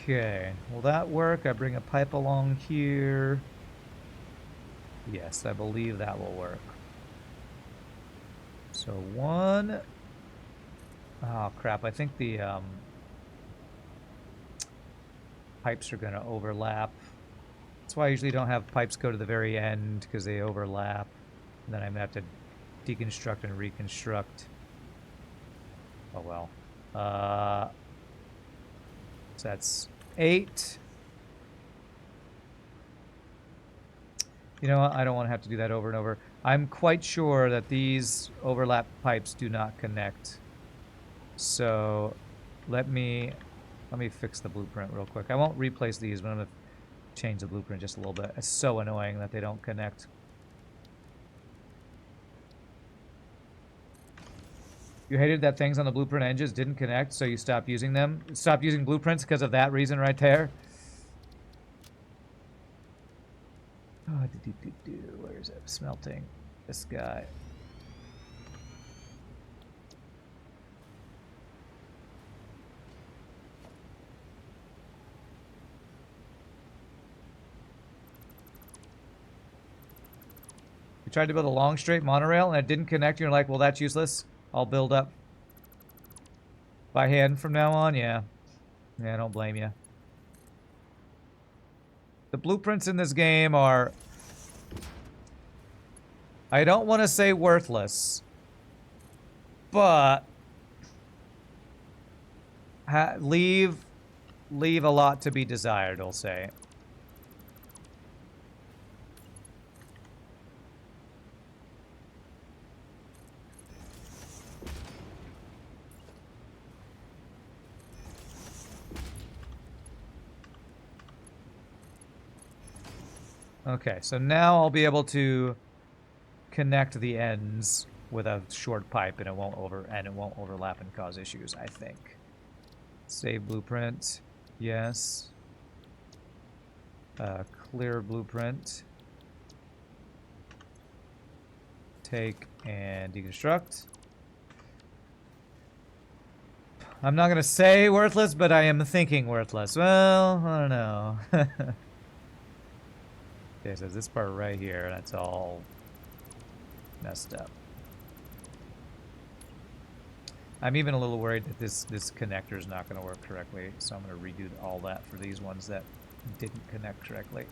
Okay, will that work? I bring a pipe along here. Yes, I believe that will work. So one. Oh crap, I think the pipes are gonna overlap. That's why I usually don't have pipes go to the very end, because they overlap. And then I'm gonna have to deconstruct and reconstruct. Oh well. So that's 8. You know what? I don't want to have to do that over and over. I'm quite sure that these overlap pipes do not connect. So let me fix the blueprint real quick. I won't replace these, but I'm going to change the blueprint just a little bit. It's so annoying that they don't connect. You hated that things on the blueprint engines didn't connect, so you stopped using them? Stopped using blueprints because of that reason right there? Oh, where is it? Smelting. This guy. You tried to build a long straight monorail and it didn't connect. You're like, well, that's useless. I'll build up by hand from now on. Yeah. Yeah, I don't blame you. The blueprints in this game are, I don't want to say worthless, but leave a lot to be desired, I'll say. Okay, so now I'll be able to connect the ends with a short pipe, and it won't overlap and cause issues, I think. Save blueprint. Yes. Clear blueprint. Take and deconstruct. I'm not gonna say worthless, but I am thinking worthless. Well, I don't know. Okay, so this part right here, that's all messed up. I'm even a little worried that this connector is not going to work correctly, so I'm going to redo all that for these ones that didn't connect correctly.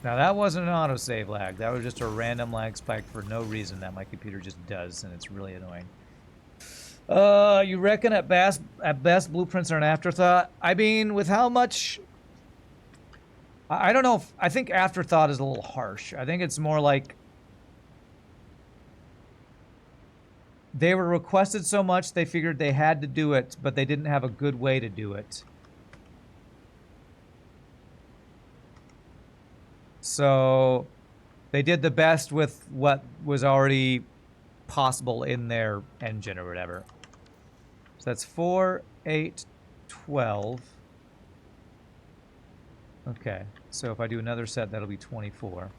Now that wasn't an autosave lag. That was just a random lag spike for no reason that my computer just does, and it's really annoying. You reckon at best blueprints are an afterthought? I mean, with how much... I don't know if... I think afterthought is a little harsh. I think it's more like... They were requested so much, they figured they had to do it, but they didn't have a good way to do it. So they did the best with what was already possible in their engine or whatever. So that's 4, 8, 12. Okay, so if I do another set, that'll be 24.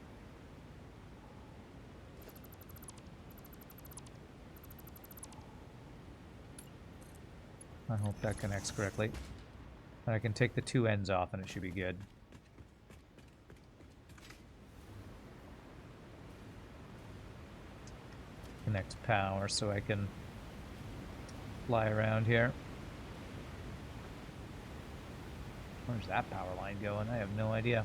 I hope that connects correctly. And I can take the two ends off and it should be good. Connect power so I can fly around here. Where's that power line going? I have no idea.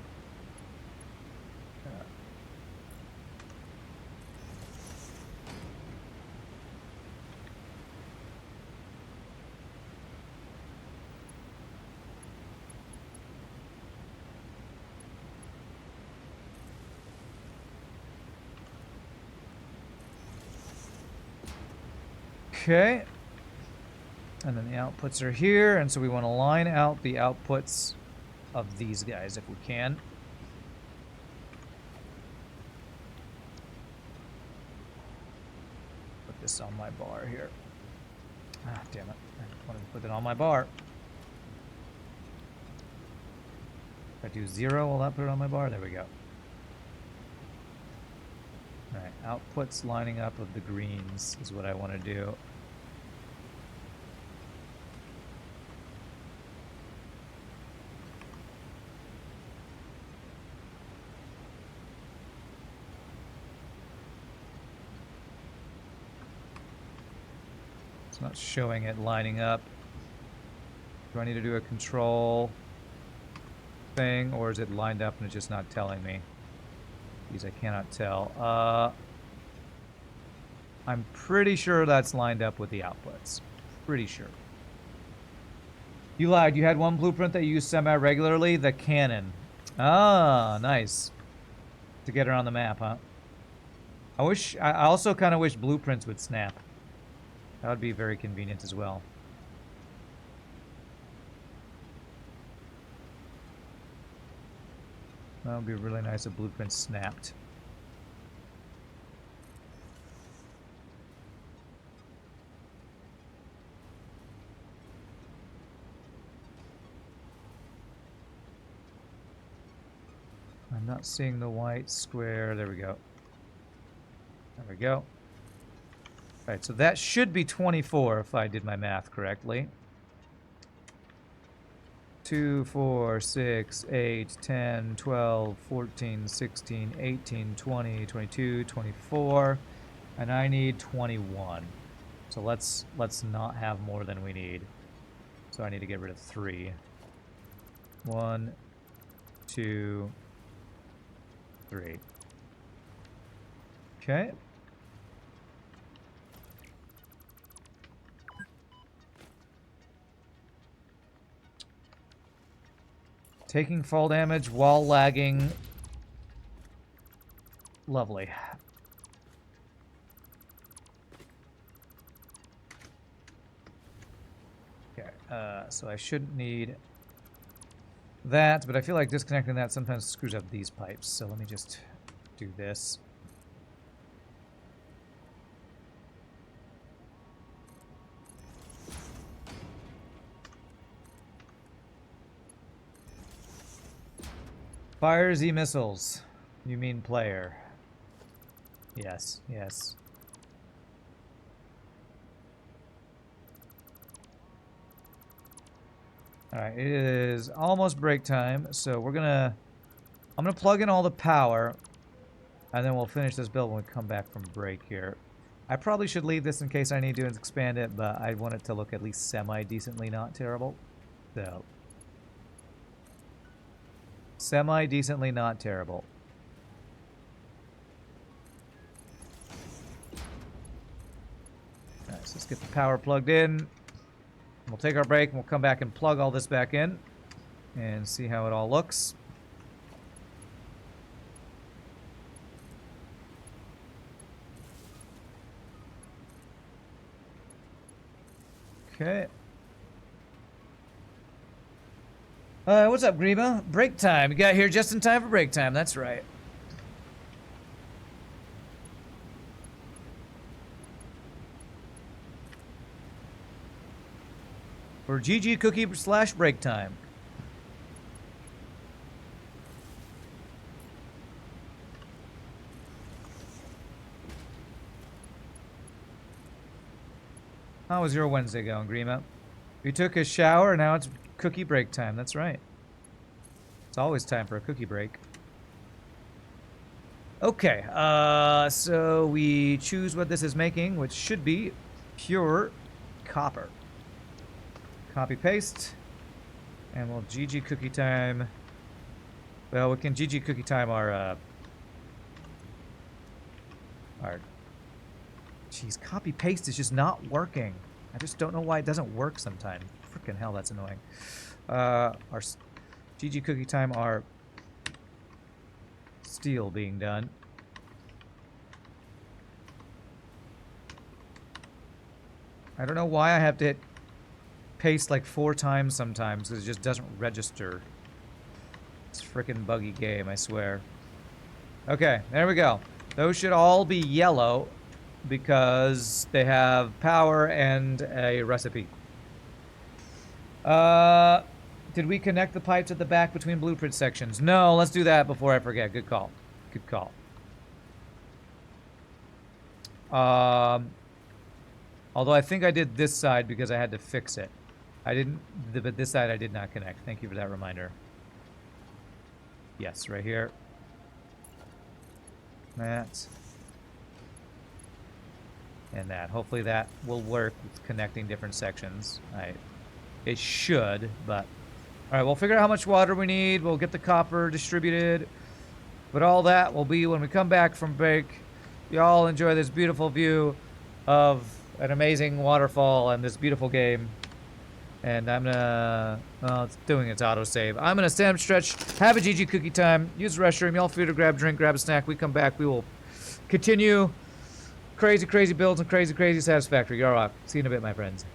Okay. And then the outputs are here, and so we want to line out the outputs of these guys if we can. Put this on my bar here. Ah, damn it. I wanted to put it on my bar. If I do 0, will that put it on my bar? There we go. Alright, outputs lining up of the greens is what I want to do. It's not showing it lining up. Do I need to do a control thing, or is it lined up and it's just not telling me? These I cannot tell. I'm pretty sure that's lined up with the outputs. Pretty sure. You lied. You had one blueprint that you use semi-regularly? The cannon. Ah, nice. To get her on the map, huh? I also kind of wish blueprints would snap. That would be very convenient as well. That would be really nice if blueprints snapped. I'm not seeing the white square. There we go. There we go. Alright, so that should be 24 if I did my math correctly. 2, 4, 6, 8, 10, 12, 14, 16, 18, 20, 22, 24, and I need 21. So let's not have more than we need. So I need to get rid of 3. 1, 2, 3. Okay. Taking fall damage while lagging. Lovely. So I shouldn't need that, but I feel like disconnecting that sometimes screws up these pipes. So let me just do this. Fire Z missiles. You mean player? Yes, yes. Alright, it is almost break time, so I'm gonna plug in all the power, and then we'll finish this build when we come back from break here. I probably should leave this in case I need to expand it, but I want it to look at least semi-decently not terrible. So, semi-decently not terrible. Alright, so let's get the power plugged in. We'll take our break and we'll come back and plug all this back in and see how it all looks. Okay. What's up, Grima? Break time. You got here just in time for break time. That's right. For GG Cookie / break time. How was your Wednesday going, Grima? We took a shower, and now it's cookie break time. That's right. It's always time for a cookie break. Okay, so we choose what this is making, which should be pure copper. Copy paste, and we'll GG cookie time. Well, we can GG cookie time our jeez, copy paste is just not working. I just don't know why it doesn't work sometimes. Freaking hell, that's annoying. Our GG cookie time our steel being done. I don't know why I have to hit paste like 4 times sometimes, because it just doesn't register. It's a freaking buggy game, I swear. Okay, there we go. Those should all be yellow because they have power and a recipe. Did we connect the pipes at the back between blueprint sections? No, let's do that before I forget. Good call. Good call. Although I think I did this side because I had to fix it. I didn't, but this side I did not connect. Thank you for that reminder. Yes, right here. That. And that. Hopefully that will work with connecting different sections. It should, but... Alright, we'll figure out how much water we need. We'll get the copper distributed. But all that will be when we come back from break. Y'all enjoy this beautiful view of an amazing waterfall and this beautiful game. And I'm gonna... Well, it's doing its autosave. I'm gonna stand up, stretch, have a GG cookie time, use the restroom. Y'all feel free to grab a drink, grab a snack. We come back, we will continue crazy, crazy builds and crazy, crazy Satisfactory. Y'all rock. See you in a bit, my friends.